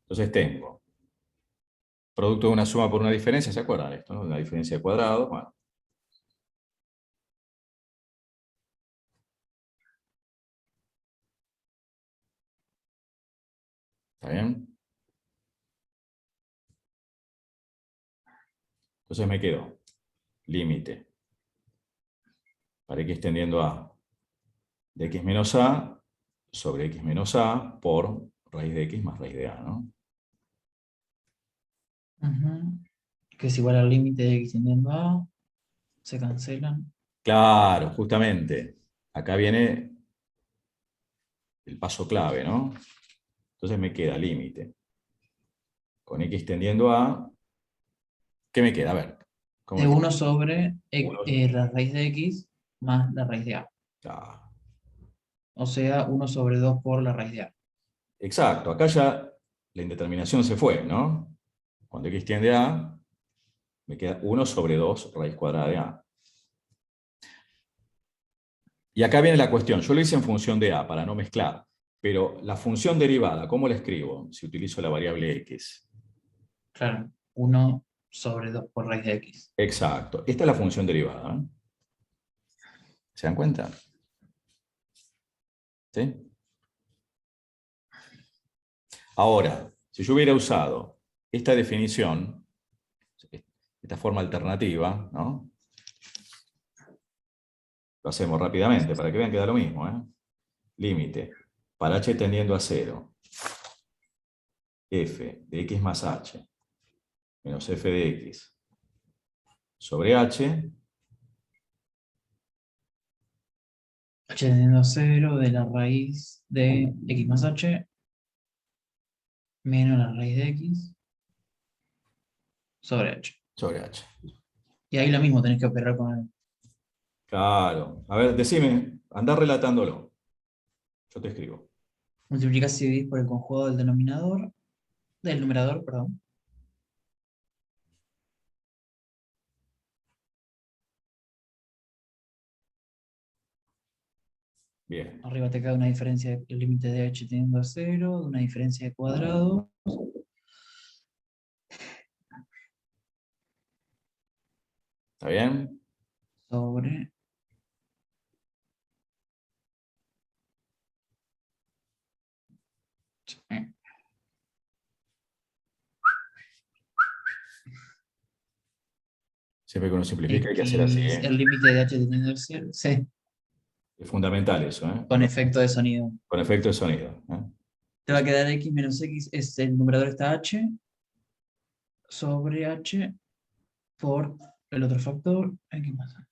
[SPEAKER 1] Entonces tengo producto de una suma por una diferencia, ¿se acuerdan de esto, no? Una diferencia de cuadrados, bueno. ¿Está bien? Entonces me quedo límite para x tendiendo a de x menos a sobre x menos a por raíz de x más raíz de a, ¿no?
[SPEAKER 4] Ujú. Que es igual al límite de x tendiendo a A, se cancelan.
[SPEAKER 1] Claro, justamente. Acá viene el paso clave, ¿no? Entonces me queda límite con x tendiendo a... ¿Qué me queda? A ver. ¿Cómo
[SPEAKER 4] De
[SPEAKER 1] es?
[SPEAKER 4] 1 sobre
[SPEAKER 1] Uno.
[SPEAKER 4] la raíz de x más la raíz de A.
[SPEAKER 1] Ah,
[SPEAKER 4] O sea, 1 sobre 2 por la raíz de A.
[SPEAKER 1] exacto. Acá ya la indeterminación se fue, ¿no? Cuando x tiende a, me queda 1 sobre 2 raíz cuadrada de a. Y acá viene la cuestión. Yo lo hice en función de a para no mezclar. Pero la función derivada, ¿cómo la escribo si utilizo la variable x?
[SPEAKER 4] Claro, 1 sobre 2 por raíz de x.
[SPEAKER 1] Exacto. Esta es la función derivada, ¿eh? ¿Se dan cuenta? ¿Sí? Ahora, si yo hubiera usado esta definición, esta forma alternativa, ¿no? Lo hacemos rápidamente para que vean que da lo mismo, ¿eh? Límite para h tendiendo a 0, f de x más h menos f de x sobre h
[SPEAKER 4] H tendiendo a 0 de la raíz de x más h menos la raíz de x sobre h.
[SPEAKER 1] sobre h.
[SPEAKER 4] Y ahí lo mismo tenés que operar con el...
[SPEAKER 1] Claro. A ver, decime, andá relatándolo. Yo te escribo.
[SPEAKER 4] Multiplicás y dividís por el conjugado del denominador, del numerador, perdón.
[SPEAKER 1] Bien.
[SPEAKER 4] Arriba te queda una diferencia, el límite de h tendiendo a 0, una diferencia de cuadrado.
[SPEAKER 1] ¿Está bien?
[SPEAKER 4] Sobre...
[SPEAKER 1] Siempre que uno simplifica hay que hacer así,
[SPEAKER 4] X,
[SPEAKER 1] ¿eh?
[SPEAKER 4] el límite de h tendiendo a 0, sí.
[SPEAKER 1] Es fundamental eso, ¿eh?
[SPEAKER 4] con efecto de sonido.
[SPEAKER 1] Con efecto de sonido. ¿Eh?
[SPEAKER 4] Te va a quedar x menos x, el numerador está h, sobre h, por el otro factor, x más h.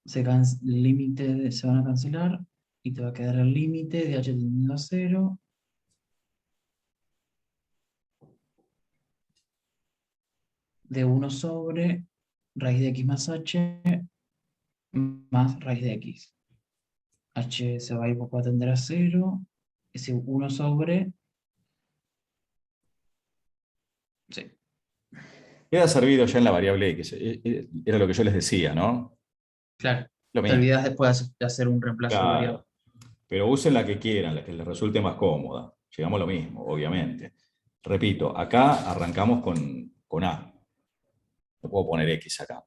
[SPEAKER 4] Se van a cancelar, y te va a quedar el límite de h tendiendo a 0. De 1 sobre raíz de x más h más raíz de x. H se va a ir va a tender a 0. Ese 1 sobre... Sí,
[SPEAKER 1] Queda servido ya en la variable x. Era lo que yo les decía, ¿no?
[SPEAKER 4] claro.
[SPEAKER 1] Lo
[SPEAKER 4] Te
[SPEAKER 1] mismo.
[SPEAKER 4] olvidas después de hacer un reemplazo de variable.
[SPEAKER 1] Claro. Pero usen la que quieran, la que les resulte más cómoda. Llegamos a lo mismo, obviamente. Repito, acá arrancamos con A. No puedo poner X acá.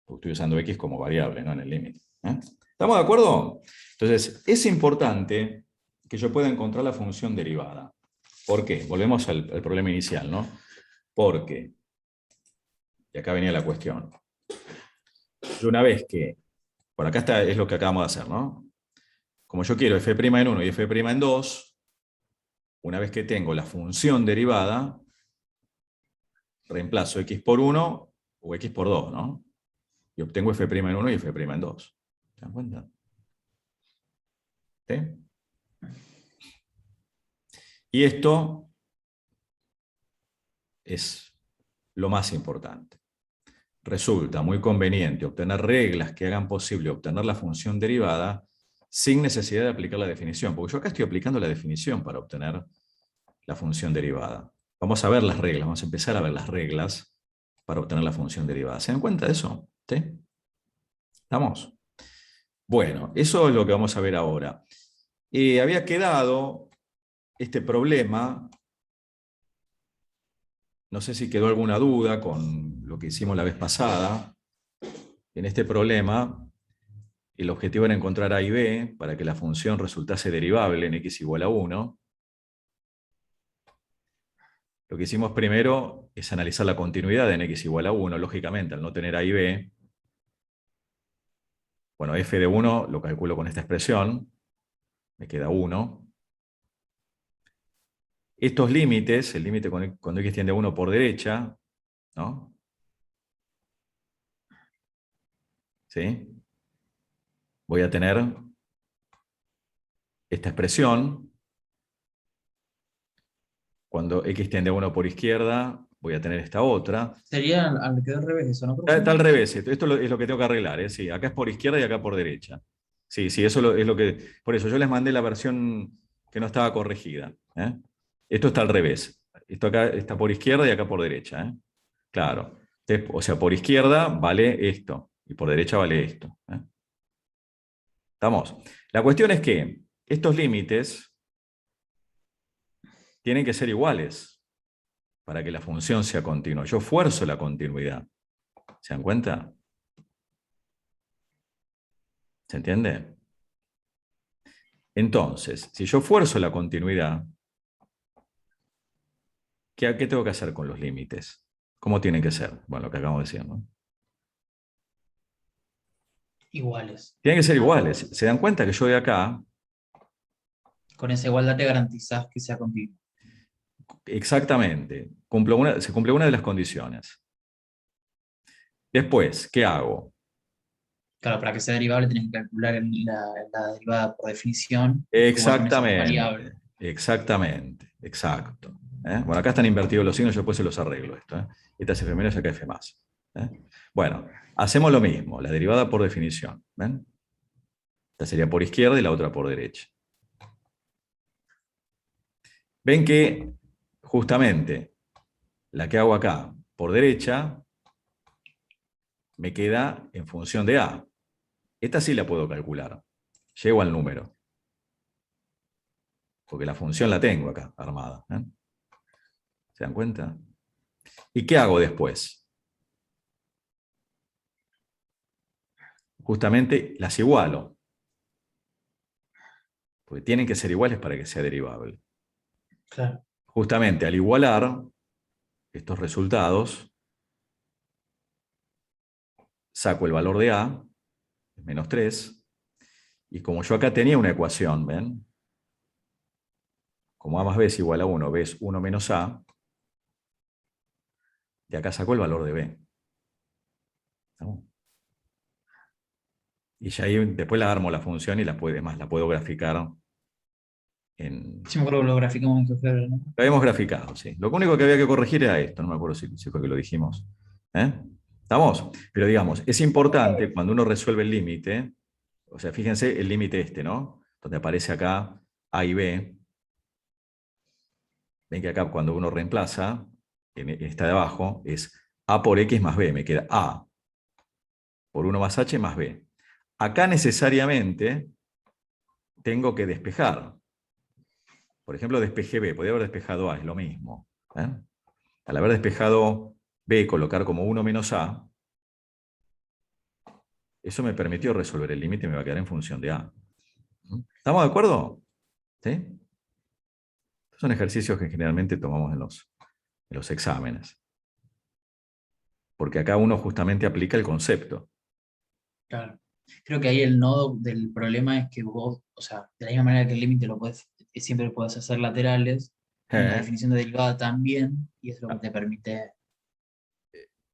[SPEAKER 1] Porque estoy usando X como variable, ¿no? En el límite. ¿Eh? ¿Estamos de acuerdo? Entonces, es importante que yo pueda encontrar la función derivada. ¿Por qué? Volvemos al problema inicial, ¿no? Porque, y acá venía la cuestión, yo una vez que, por acá está, es lo que acabamos de hacer, ¿no? Como yo quiero f' en 1 y f' en 2, una vez que tengo la función derivada, reemplazo x por 1 o x por 2, ¿no? Y obtengo f' en 1 y f' en 2. ¿Se dan cuenta? ¿Sí? Y esto es lo más importante. Resulta muy conveniente obtener reglas que hagan posible obtener la función derivada sin necesidad de aplicar la definición, porque yo acá estoy aplicando la definición para obtener la función derivada. Vamos a ver las reglas, vamos a empezar a ver las reglas para obtener la función derivada. ¿Se dan cuenta de eso? ¿Sí? ¿Estamos? Bueno, eso es lo que vamos a ver ahora. Había quedado este problema, no sé si quedó alguna duda con lo que hicimos la vez pasada. En este problema, el objetivo era encontrar A y B para que la función resultase derivable en x igual a 1. Lo que hicimos primero es analizar la continuidad en x igual a 1. Lógicamente, al no tener A y B, bueno, f de 1 lo calculo con esta expresión, me queda 1. Estos límites, el límite cuando x tiende a 1 por derecha, ¿no? ¿Sí? Voy a tener esta expresión. Cuando x tiende a 1 por izquierda, voy a tener esta otra.
[SPEAKER 4] Sería al quedó al revés eso, ¿no?
[SPEAKER 1] Está al revés, esto es lo que tengo que arreglar, ¿eh? Sí, acá es por izquierda y acá por derecha. Sí, sí, eso es lo que... Por eso yo les mandé la versión que no estaba corregida. ¿Eh? Esto está al revés. Esto acá está por izquierda y acá por derecha. ¿Eh? Claro. Entonces, o sea, por izquierda vale esto y por derecha vale esto. ¿Eh? ¿Estamos? La cuestión es que estos límites tienen que ser iguales para que la función sea continua. Yo fuerzo la continuidad. ¿Se dan cuenta? ¿Se entiende? Entonces, si yo fuerzo la continuidad, ¿qué tengo que hacer con los límites? ¿Cómo tienen que ser? Bueno, lo que acabamos de decir, ¿no?
[SPEAKER 4] Iguales.
[SPEAKER 1] Tienen que ser iguales. ¿Se dan cuenta que yo de acá,
[SPEAKER 4] Con esa igualdad te garantizás que sea continuo.
[SPEAKER 1] exactamente, se cumple una de las condiciones? Después, ¿qué hago?
[SPEAKER 4] Claro, para que sea derivable tenés que calcular la derivada por definición. Igual con esa variable.
[SPEAKER 1] Exactamente, exactamente, exacto. ¿Eh? Bueno, acá están invertidos los signos, yo después se los arreglo esto. ¿Eh? Esta es F menos, acá F más. ¿Eh? Bueno, hacemos lo mismo, la derivada por definición. ¿Ven? Esta sería por izquierda y la otra por derecha. Ven que justamente la que hago acá por derecha me queda en función de A. Esta sí la puedo calcular. Llego al número. Porque la función la tengo acá armada. ¿Eh? ¿Se dan cuenta? ¿Y qué hago después? Justamente las igualo. Porque tienen que ser iguales para que sea derivable.
[SPEAKER 4] Claro.
[SPEAKER 1] Justamente al igualar estos resultados, saco el valor de A es menos 3. Y como yo acá tenía una ecuación, ¿ven? Como A más B es igual a 1, B es 1 menos A, de acá sacó el valor de B. ¿Estamos? Y ya ahí después la armo la función y la puedo graficar en...
[SPEAKER 4] Sí, me acuerdo que lo graficamos en GeoGebra, ¿no?
[SPEAKER 1] Lo habíamos graficado, sí. Lo único que había que corregir era esto, no me acuerdo si fue que lo dijimos. ¿Eh? ¿Estamos? Pero digamos, es importante cuando uno resuelve el límite, o sea, fíjense el límite este, ¿no? Donde aparece acá A y B. Ven que acá cuando uno reemplaza, en esta de abajo, es A por X más B. Me queda A por 1 más H más B. Acá necesariamente tengo que despejar. Por ejemplo, despejé B, podría haber despejado A, es lo mismo. ¿Eh? Al haber despejado B, colocar como 1 menos A, eso me permitió resolver el límite y me va a quedar en función de A. ¿Estamos de acuerdo? ¿Sí? Estos son ejercicios que generalmente tomamos en los exámenes. Porque acá uno justamente aplica el concepto.
[SPEAKER 4] Claro. Creo que ahí el nodo del problema es que vos, o sea, de la misma manera que el límite siempre lo puedes hacer laterales, en la definición de derivada también, y es lo que te permite.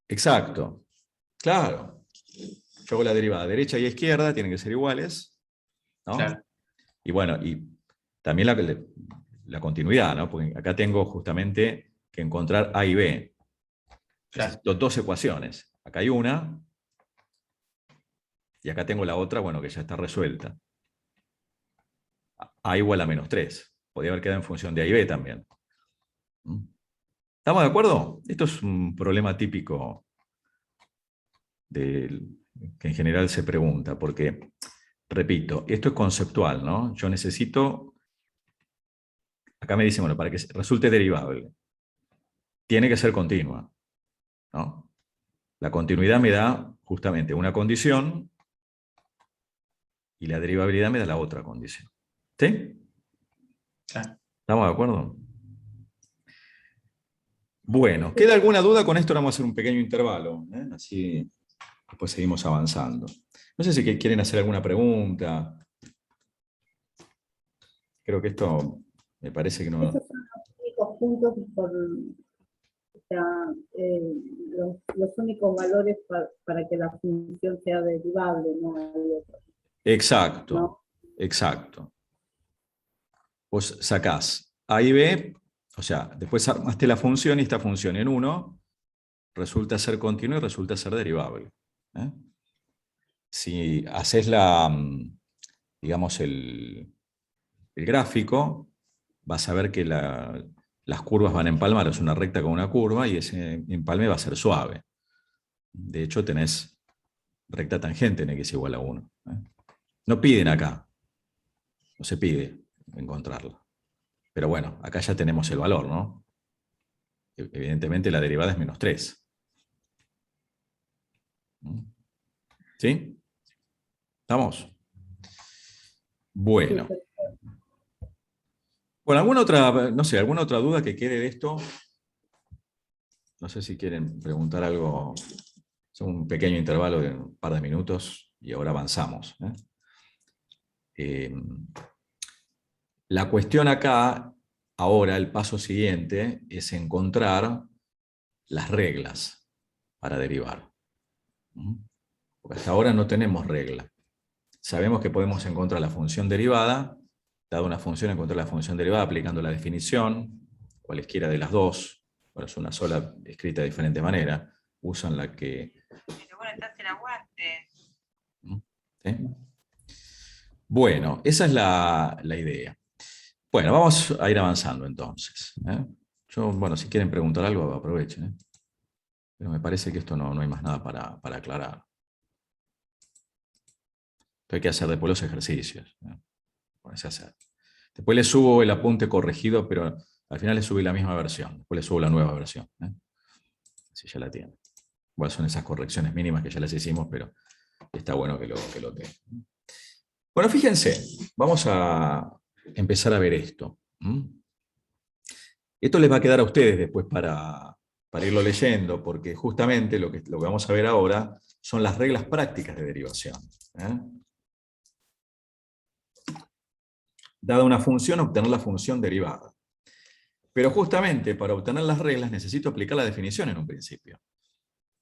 [SPEAKER 1] Exacto. Claro. Yo hago la derivada derecha y izquierda, tienen que ser iguales, ¿no?
[SPEAKER 4] Claro.
[SPEAKER 1] Y bueno, y también la continuidad, ¿no? Porque acá tengo justamente que encontrar A y B.
[SPEAKER 4] Claro.
[SPEAKER 1] Necesito dos ecuaciones. Acá hay una, y acá tengo la otra, bueno, que ya está resuelta. A igual a menos 3. Podría haber quedado en función de A y B también. ¿Estamos de acuerdo? Esto es un problema típico que en general se pregunta, porque, repito, esto es conceptual, ¿no? Yo necesito, acá me dicen, bueno, para que resulte derivable, tiene que ser continua, ¿no? La continuidad me da justamente una condición y la derivabilidad me da la otra condición. ¿Sí?
[SPEAKER 4] Claro.
[SPEAKER 1] ¿Estamos de acuerdo? Bueno, ¿queda alguna duda? Con esto vamos a hacer un pequeño intervalo, ¿eh? Así después seguimos avanzando. No sé si quieren hacer alguna pregunta. Creo que esto me parece que no...
[SPEAKER 2] Esos son los únicos puntos o sea, los únicos valores para que la función sea derivable, no hay otros,
[SPEAKER 1] Exacto,
[SPEAKER 2] ¿no?
[SPEAKER 1] exacto. Vos sacás A y B, o sea, después armaste la función y esta función en 1 resulta ser continua y resulta ser derivable. ¿Eh? Si haces digamos, el gráfico, vas a ver que las curvas van a empalmar, es una recta con una curva y ese empalme va a ser suave. De hecho, tenés recta tangente en X igual a 1. ¿Eh? No piden acá, no se pide encontrarla. Pero bueno, acá ya tenemos el valor, ¿no? Evidentemente la derivada es menos 3. ¿Sí? ¿Estamos? Bueno. Bueno, alguna otra, no sé, alguna otra duda que quede de esto. No sé si quieren preguntar algo. Es un pequeño intervalo de un par de minutos y ahora avanzamos. La cuestión acá, ahora, el paso siguiente, es encontrar las reglas para derivar. Porque hasta ahora no tenemos regla. Sabemos que podemos encontrar la función derivada, dada una función, encontrar la función derivada aplicando la definición, cualesquiera de las dos, bueno, es una sola escrita de diferente manera, usan la que...
[SPEAKER 3] Pero bueno, estás en aguante.
[SPEAKER 1] ¿Sí? Bueno, esa es la idea. Bueno, vamos a ir avanzando entonces. Yo, bueno, si quieren preguntar algo, aprovechen. Pero me parece que esto no hay más nada para aclarar. Hay que hacer después los ejercicios. Ponerse a hacer. Después le subo el apunte corregido, pero al final le subí la misma versión. Después le subo la nueva versión. Así ya la tienen. Bueno, son esas correcciones mínimas que ya las hicimos, pero está bueno que lo tengan. Bueno, fíjense, vamos a empezar a ver esto. Esto les va a quedar a ustedes después para irlo leyendo, porque justamente lo que vamos a ver ahora son las reglas prácticas de derivación. Dada una función, obtener la función derivada. Pero justamente para obtener las reglas necesito aplicar la definición en un principio.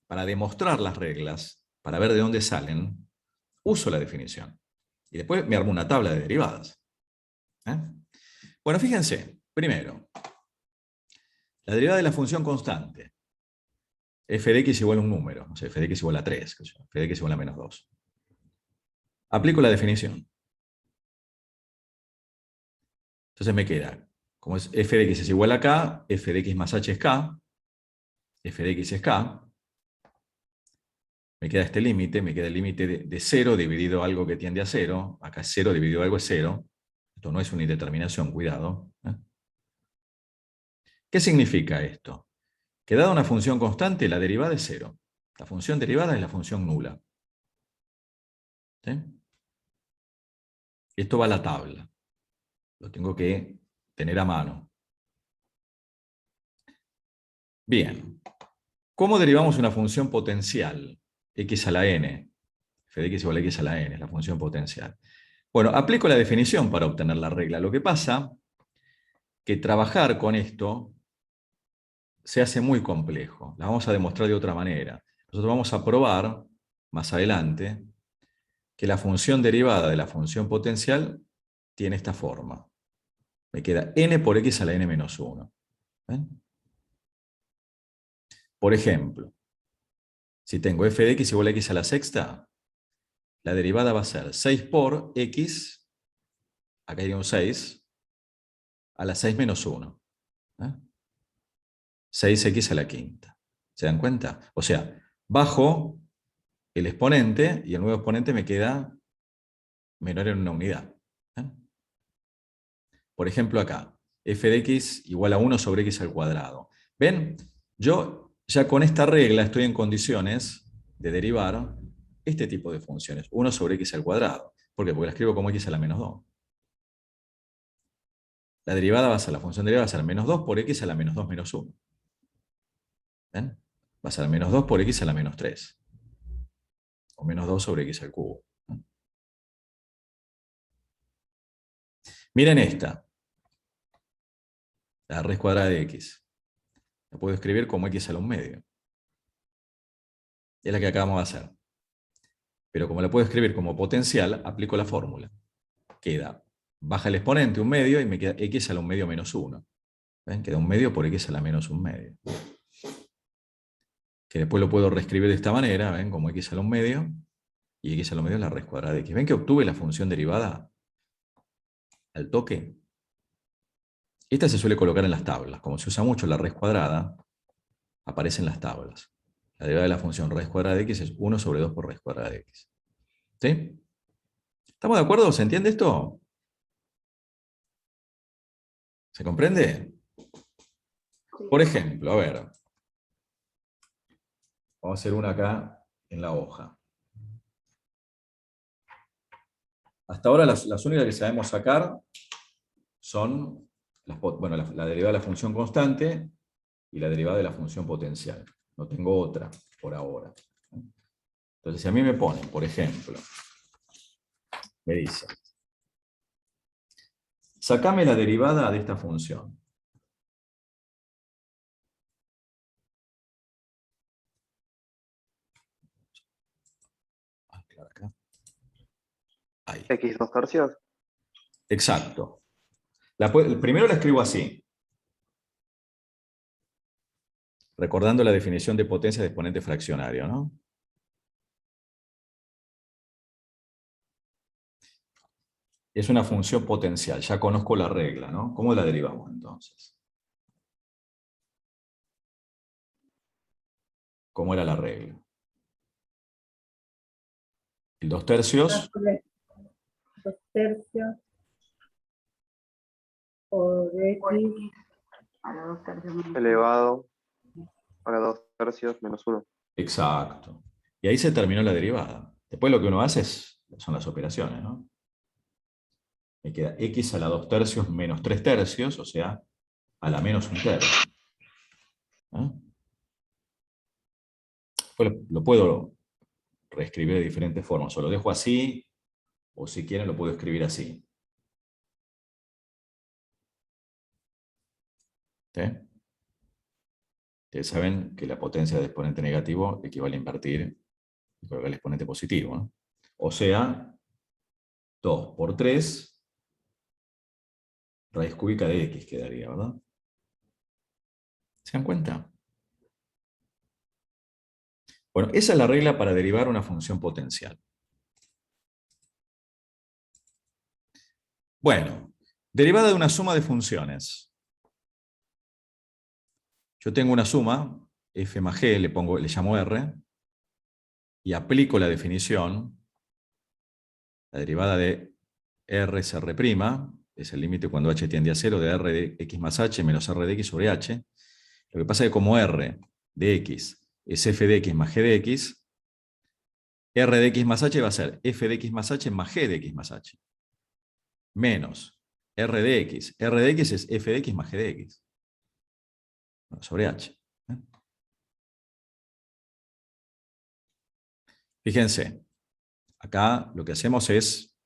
[SPEAKER 1] Para demostrar las reglas, para ver de dónde salen, uso la definición. Y después me armo una tabla de derivadas. Bueno, fíjense, primero, la derivada de la función constante. F de x igual a un número, o sea, f de x igual a 3, f de x igual a menos 2. Aplico la definición. Entonces me queda, como es f de x es igual a k, f de x más h es k, f de x es k, me queda este límite, me queda el límite de 0 dividido algo que tiende a 0, acá es 0 dividido algo es 0, esto no es una indeterminación, cuidado. ¿Qué significa esto? Que dada una función constante, la derivada es 0. La función derivada es la función nula. ¿Sí? Esto va a la tabla. Lo tengo que tener a mano. Bien. ¿Cómo derivamos una función potencial? X a la n. F de x igual a x a la n, es la función potencial. Bueno, aplico la definición para obtener la regla. Lo que pasa que trabajar con esto se hace muy complejo. La vamos a demostrar de otra manera. Nosotros vamos a probar más adelante que la función derivada de la función potencial tiene esta forma. Me queda n por x a la n menos 1. ¿Ven? Por ejemplo, si tengo f de x igual a x a la sexta, la derivada va a ser 6 por x, acá hay un 6, a la 6 menos 1. 6x a la quinta. ¿Se dan cuenta? O sea, bajo el exponente y el nuevo exponente me queda menor en una unidad. Por ejemplo acá, f de x igual a 1 sobre x al cuadrado. ¿Ven? Yo ya con esta regla estoy en condiciones de derivar este tipo de funciones, 1 sobre x al cuadrado. ¿Por qué? Porque la escribo como x a la menos 2. La derivada va a ser, la función derivada va a ser menos 2 por x a la menos 2 menos 1. ¿Ven? Va a ser menos 2 por x a la menos 3. O menos 2 sobre x al cubo. Miren esta. La raíz cuadrada de x. La puedo escribir como x a la 1/2. Es la que acabamos de hacer. Pero como la puedo escribir como potencial, aplico la fórmula. Queda, baja el exponente 1/2 y me queda x a la 1/2 menos 1. ¿Ven? Queda 1/2 por x a la menos 1/2. Que después lo puedo reescribir de esta manera, ¿ven? Como x a la 1/2 y x a la 1/2 es la raíz cuadrada de x. ¿Ven que obtuve la función derivada al toque? Esta se suele colocar en las tablas. Como se usa mucho la raíz cuadrada, aparece en las tablas. La derivada de la función raíz cuadrada de x es 1 sobre 2 por raíz cuadrada de x. ¿Sí? ¿Estamos de acuerdo? ¿Se entiende esto? ¿Se comprende? Por ejemplo, a ver. Vamos a hacer una acá en la hoja. Hasta ahora las únicas que sabemos sacar son la derivada de la función constante y la derivada de la función potencial. No tengo otra por ahora. Entonces, si a mí me ponen, por ejemplo, me dice, sacame la derivada de esta función. Acá. Ahí.
[SPEAKER 5] X 2/3.
[SPEAKER 1] Exacto. Primero la escribo así. Recordando la definición de potencia de exponente fraccionario, ¿no? Es una función potencial, ya conozco la regla, ¿no? ¿Cómo la derivamos entonces? ¿Cómo era la regla? El 2/3.
[SPEAKER 2] 2/3 por x
[SPEAKER 3] A los 2/3 menos
[SPEAKER 5] Elevado a la 2/3 menos 1.
[SPEAKER 1] Exacto. Y ahí se terminó la derivada. Después lo que uno hace son las operaciones, ¿no? Me queda x a la 2/3 menos 3/3, o sea, a la menos 1/3. ¿Eh? Después lo puedo reescribir de diferentes formas. O lo dejo así, o si quieren lo puedo escribir así. ¿Sí? Ustedes saben que la potencia del exponente negativo equivale a invertir y colocar el exponente positivo, ¿no? O sea, 2 por 3, raíz cúbica de x quedaría, ¿verdad? ¿Se dan cuenta? Bueno, esa es la regla para derivar una función potencial. Bueno, derivada de una suma de funciones. Yo tengo una suma, f más g, le llamo r, y aplico la definición. La derivada de r es r', es el límite cuando h tiende a 0 de r de x más h menos r de x sobre h. Lo que pasa es que como r de x es f de x más g de x, r de x más h va a ser f de x más h más g de x más h. Menos r de x. R de x es f de x más g de x. Sobre h. Fíjense, acá lo que hacemos es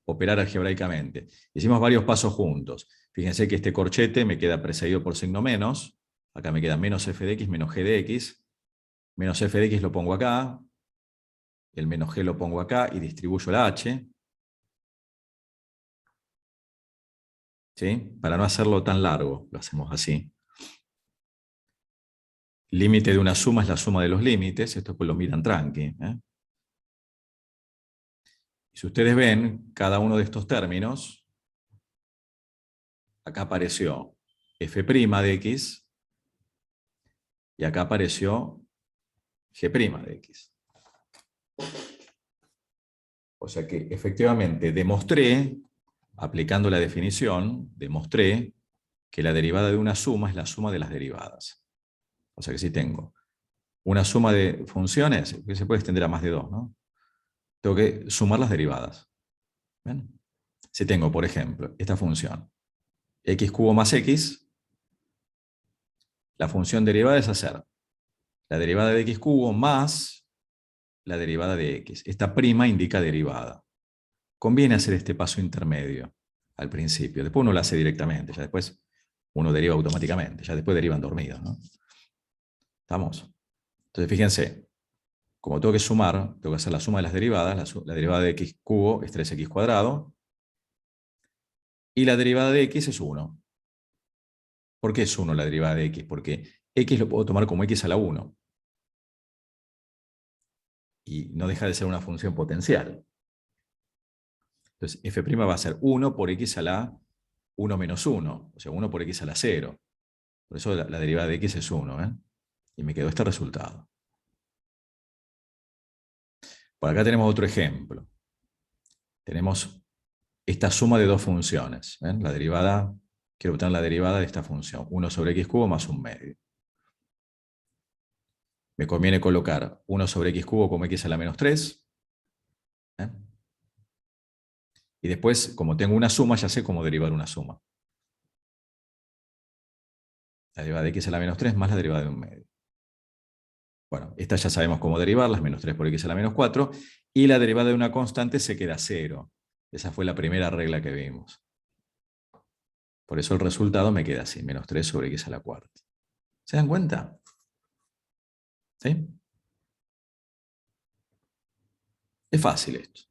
[SPEAKER 1] operar algebraicamente. Hicimos varios pasos juntos. Fíjense que este corchete me queda precedido por signo menos. Acá me queda menos f de x menos g de x. Menos f de x lo pongo acá. El menos g lo pongo acá y distribuyo la h. ¿Sí? Para no hacerlo tan largo, lo hacemos así. Límite de una suma es la suma de los límites. Esto pues lo miran tranqui. Si ustedes ven, cada uno de estos términos, acá apareció f' de x y acá apareció g' de x. O sea que efectivamente demostré, aplicando la definición, demostré que la derivada de una suma es la suma de las derivadas. O sea que si tengo una suma de funciones, que se puede extender a más de 2, ¿no? Tengo que sumar las derivadas. ¿Ven? Si tengo, por ejemplo, esta función, x cubo más x, la función derivada es hacer la derivada de x cubo más la derivada de x. Esta prima indica derivada. Conviene hacer este paso intermedio al principio. Después uno lo hace directamente, ya después uno deriva automáticamente, ya después derivan dormidos, ¿no? ¿Estamos? Entonces fíjense, como tengo que sumar, tengo que hacer la suma de las derivadas, la derivada de x cubo es 3x cuadrado, y la derivada de x es 1. ¿Por qué es 1 la derivada de x? Porque x lo puedo tomar como x a la 1. Y no deja de ser una función potencial. Entonces, f' va a ser 1 por x a la 1 menos 1, o sea, 1 por x a la 0. Por eso la derivada de x es 1, ¿eh? Y me quedó este resultado. Por acá tenemos otro ejemplo. Tenemos esta suma de dos funciones. ¿Ven? La derivada, quiero obtener la derivada de esta función, 1 sobre x cubo más 1 medio. Me conviene colocar 1 sobre x cubo como x a la menos 3. ¿Eh? Y después, como tengo una suma, ya sé cómo derivar una suma. La derivada de x a la menos 3 más la derivada de 1 medio. Bueno, esta ya sabemos cómo derivarla, es menos 3 por x a la menos 4, y la derivada de una constante se queda 0. Esa fue la primera regla que vimos. Por eso el resultado me queda así, menos 3 sobre x a la cuarta. ¿Se dan cuenta? ¿Sí? Es fácil esto.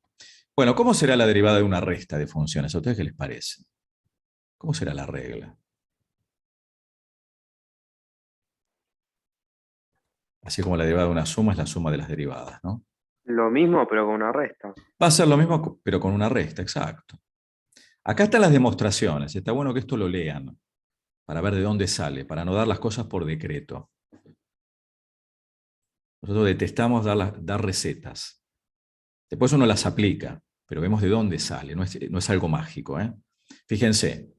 [SPEAKER 1] Bueno, ¿cómo será la derivada de una resta de funciones? ¿A ustedes qué les parece? ¿Cómo será la regla? Así como la derivada de una suma es la suma de las derivadas, ¿no?
[SPEAKER 5] Lo mismo, pero con una resta.
[SPEAKER 1] Va a ser lo mismo, pero con una resta, exacto. Acá están las demostraciones. Está bueno que esto lo lean para ver de dónde sale, para no dar las cosas por decreto. Nosotros detestamos dar recetas. Después uno las aplica, pero vemos de dónde sale, no es algo mágico, ¿eh? Fíjense,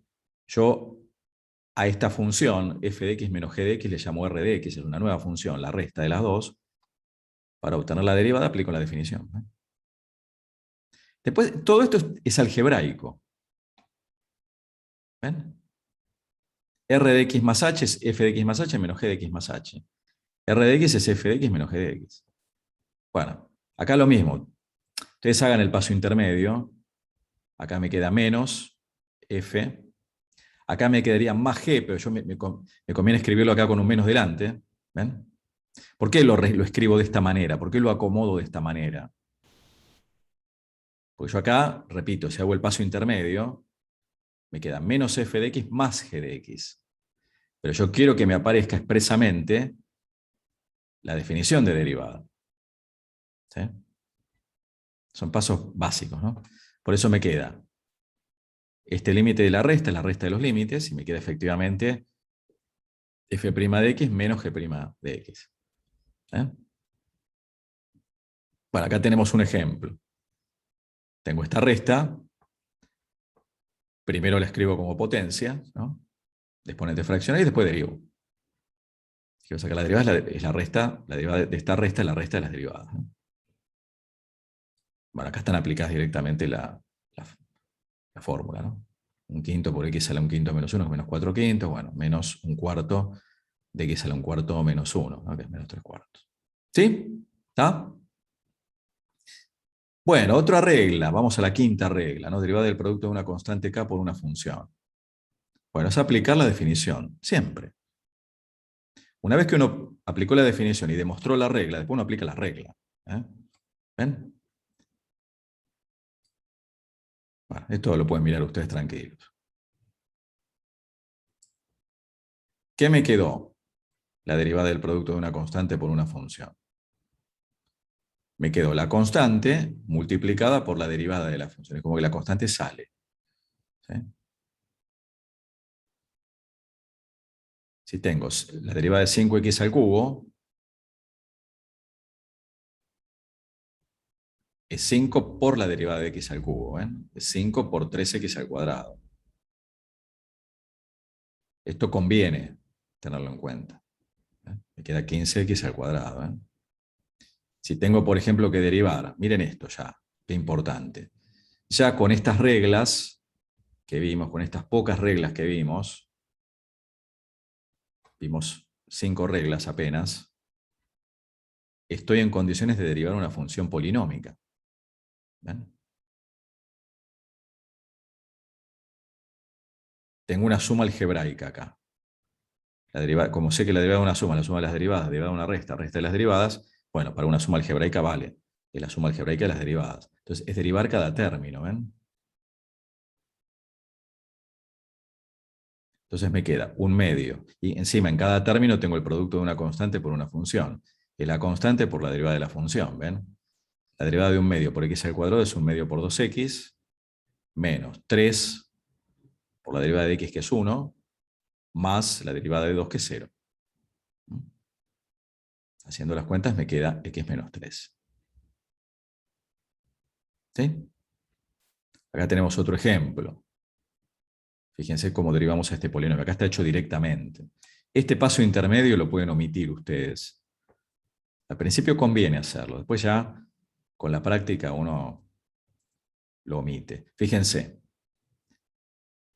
[SPEAKER 1] yo a esta función, f de x menos g de x, le llamo r de x, es una nueva función, la resta de las dos. Para obtener la derivada aplico la definición. Después, todo esto es algebraico. ¿Ven? R de x más h es f de x más h menos g de x más h. R de x es f de x menos g de x. Bueno, Acá lo mismo. Ustedes hagan el paso intermedio. Acá me queda menos f. Acá me quedaría más g, pero yo me conviene escribirlo acá con un menos delante. ¿Ven? ¿Por qué lo escribo de esta manera? ¿Por qué lo acomodo de esta manera? Porque yo acá, repito, si hago el paso intermedio, me queda menos f de x más g de x. Pero yo quiero que me aparezca expresamente la definición de derivada. ¿Sí? Son pasos básicos, ¿no? Por eso me queda este límite de la resta, es la resta de los límites, y me queda efectivamente f' de x menos g' de x. ¿Eh? Bueno, acá tenemos un ejemplo. Tengo esta resta, primero la escribo como potencia, ¿no? De exponente fraccionario y después derivo. Quiero sacar la derivada, es la resta, la derivada de esta resta es la resta de las derivadas, ¿no? Bueno, acá están aplicadas directamente la fórmula, ¿no? Un quinto por x a la un quinto menos 1, que es menos 4 quintos, bueno, menos un cuarto de x a la un cuarto menos 1, ¿no? Que es menos 3 cuartos. ¿Sí? ¿Está? Bueno, otra regla, vamos a la quinta regla, ¿no? Derivada del producto de una constante k por una función. Bueno, es aplicar la definición, siempre. Una vez que uno aplicó la definición y demostró la regla, después uno aplica la regla. ¿Eh? ¿Ven? Bueno, esto lo pueden mirar ustedes tranquilos. ¿Qué me quedó? La derivada del producto de una constante por una función. Me quedó la constante multiplicada por la derivada de la función. Es como que la constante sale. ¿Sí? Si tengo la derivada de 5x al cubo, es 5 por la derivada de x al cubo. ¿Ven? Es 5 por 3x al cuadrado. Esto conviene tenerlo en cuenta. Me queda 15x al cuadrado. ¿Eh? Si tengo, por ejemplo, que derivar, miren esto ya, qué importante. Ya con estas reglas que vimos, con estas pocas reglas que vimos 5 reglas apenas, estoy en condiciones de derivar una función polinómica. ¿Ven? Tengo una suma algebraica acá. Como sé que la derivada de una suma, la suma de las derivadas, la derivada de una resta, resta de las derivadas, bueno, para una suma algebraica vale. Es la suma algebraica de las derivadas. Entonces, es derivar cada término, ¿ven? Entonces me queda un medio. Y encima, en cada término tengo el producto de una constante por una función. Y la constante por la derivada de la función, ¿ven? La derivada de un medio por x al cuadrado es un medio por 2x, menos 3 por la derivada de x, que es 1, más la derivada de 2, que es 0. Haciendo las cuentas me queda x menos 3. ¿Sí? Acá tenemos otro ejemplo. Fíjense cómo derivamos a este polinomio. Acá está hecho directamente. Este paso intermedio lo pueden omitir ustedes. Al principio conviene hacerlo. Después ya, con la práctica, uno lo omite. Fíjense.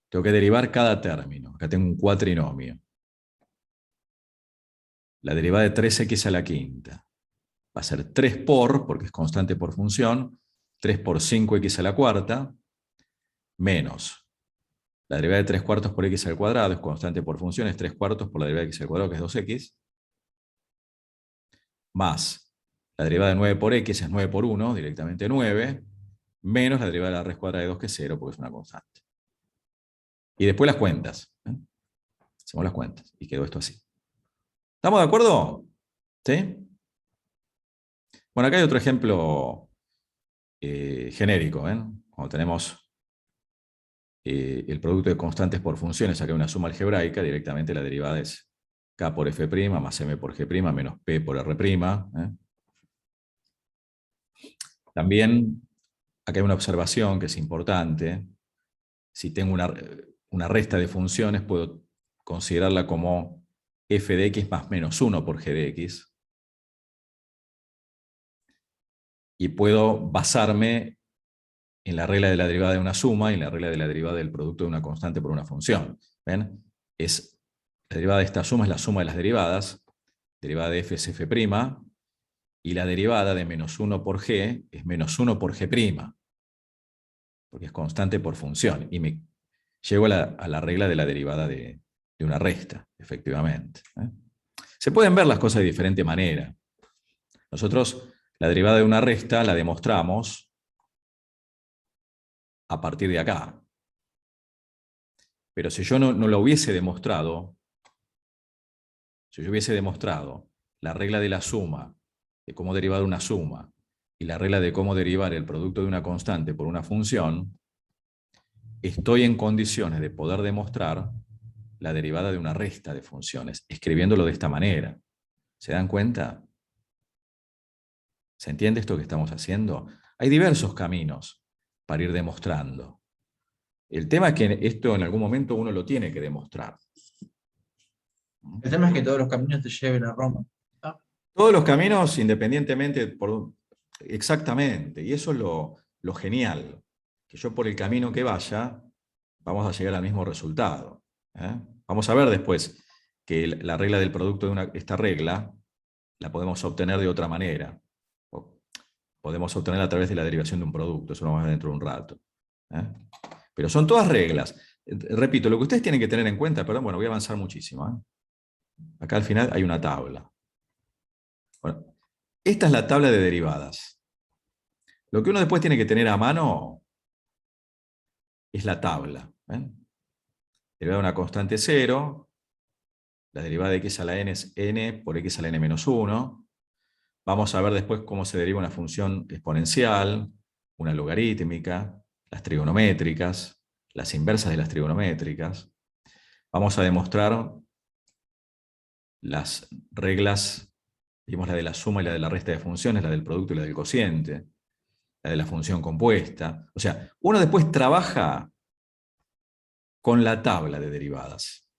[SPEAKER 1] Tengo que derivar cada término. Acá tengo un cuatrinomio. La derivada de 3x a la quinta va a ser 3 porque es constante por función, 3 por 5x a la cuarta, menos la derivada de 3 cuartos por x al cuadrado, es constante por función, es 3 cuartos por la derivada de x al cuadrado, que es 2x, más la derivada de 9 por x es 9 por 1, directamente 9, menos la derivada de la raíz cuadrada de 2, que es 0, porque es una constante. Y después las cuentas. Hacemos las cuentas, y quedó esto así. ¿Estamos de acuerdo? ¿Sí? Bueno, acá hay otro ejemplo genérico. Cuando tenemos el producto de constantes por funciones, acá hay una suma algebraica, directamente la derivada es k por f' más m por g' menos p por r'. También acá hay una observación que es importante. Si tengo una resta de funciones, puedo considerarla como f de x más menos 1 por g de x. Y puedo basarme en la regla de la derivada de una suma y en la regla de la derivada del producto de una constante por una función. ¿Ven? La derivada de esta suma es la suma de las derivadas. Derivada de f es f', Y la derivada de menos 1 por g es menos 1 por g', porque es constante por función. Y me llego a la regla de la derivada de una resta, efectivamente. Se pueden ver las cosas de diferente manera. Nosotros la derivada de una resta la demostramos a partir de acá. Pero si yo no lo hubiese demostrado, si yo hubiese demostrado la regla de la suma, de cómo derivar una suma, y la regla de cómo derivar el producto de una constante por una función, estoy en condiciones de poder demostrar la derivada de una resta de funciones, escribiéndolo de esta manera. ¿Se dan cuenta? ¿Se entiende esto que estamos haciendo? Hay diversos caminos para ir demostrando. El tema es que esto en algún momento uno lo tiene que demostrar.
[SPEAKER 4] El tema es que todos los caminos te lleven a Roma.
[SPEAKER 1] Todos los caminos, independientemente, exactamente, y eso es lo genial, que yo por el camino que vaya, vamos a llegar al mismo resultado. Vamos a ver después que la regla del producto de esta regla la podemos obtener de otra manera. Podemos obtenerla a través de la derivación de un producto, eso lo vamos a ver dentro de un rato. Pero son todas reglas. Repito, lo que ustedes tienen que tener en cuenta, perdón, bueno, voy a avanzar muchísimo. Acá al final hay una tabla. Bueno, esta es la tabla de derivadas. Lo que uno después tiene que tener a mano es la tabla. Derivada de una constante 0, la derivada de x a la n es n por x a la n menos 1. Vamos a ver después cómo se deriva una función exponencial, una logarítmica, las trigonométricas, las inversas de las trigonométricas. Vamos a demostrar las reglas, vimos la de la suma y la de la resta de funciones, la del producto y la del cociente, la de la función compuesta. O sea, uno después trabaja con la tabla de derivadas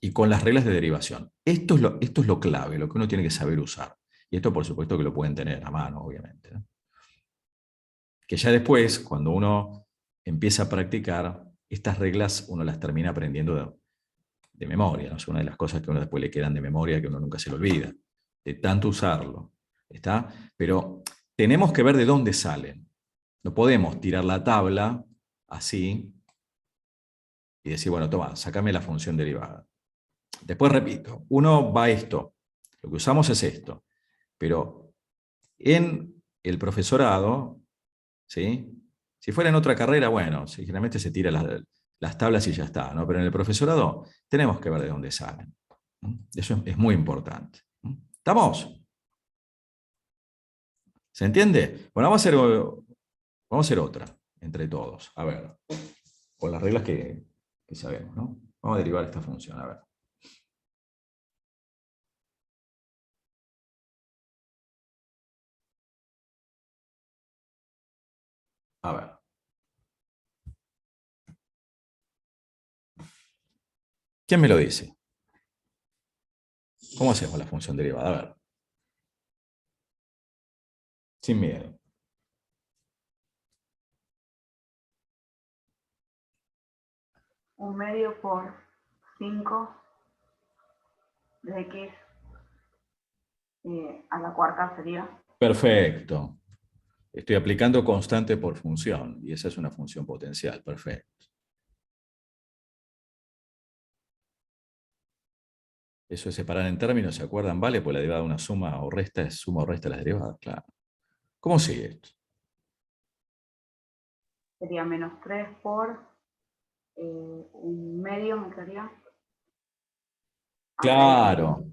[SPEAKER 1] y con las reglas de derivación. Esto es lo clave, lo que uno tiene que saber usar. Y esto por supuesto que lo pueden tener a mano, obviamente. Que ya después, cuando uno empieza a practicar, estas reglas uno las termina aprendiendo de memoria, ¿no? Es una de las cosas que a uno después le quedan de memoria que uno nunca se le olvida, de tanto usarlo. ¿Está? Pero tenemos que ver de dónde salen. No podemos tirar la tabla así y decir, bueno, toma, sácame la función derivada. Después repito, uno va a esto, lo que usamos es esto, pero en el profesorado, ¿sí? Si fuera en otra carrera, bueno, generalmente se tira las tablas y ya está, ¿no? Pero en el profesorado tenemos que ver de dónde salen. Eso es muy importante. ¿Estamos? ¿Se entiende? Bueno, vamos a hacer otra, entre todos. A ver, con las reglas que sabemos, ¿no? Vamos a derivar esta función, a ver. A ver. ¿Quién me lo dice? ¿Cómo hacemos la función derivada? A ver. Sin miedo.
[SPEAKER 3] Un medio por 5 de x a la cuarta sería.
[SPEAKER 1] Perfecto. Estoy aplicando constante por función, y esa es una función potencial. Perfecto. Eso es separar en términos, ¿se acuerdan? Vale, pues la derivada de una suma o resta es suma o resta de las derivadas, claro. ¿Cómo sigue esto?
[SPEAKER 3] Sería menos 3 por un medio, me quedaría.
[SPEAKER 1] Claro,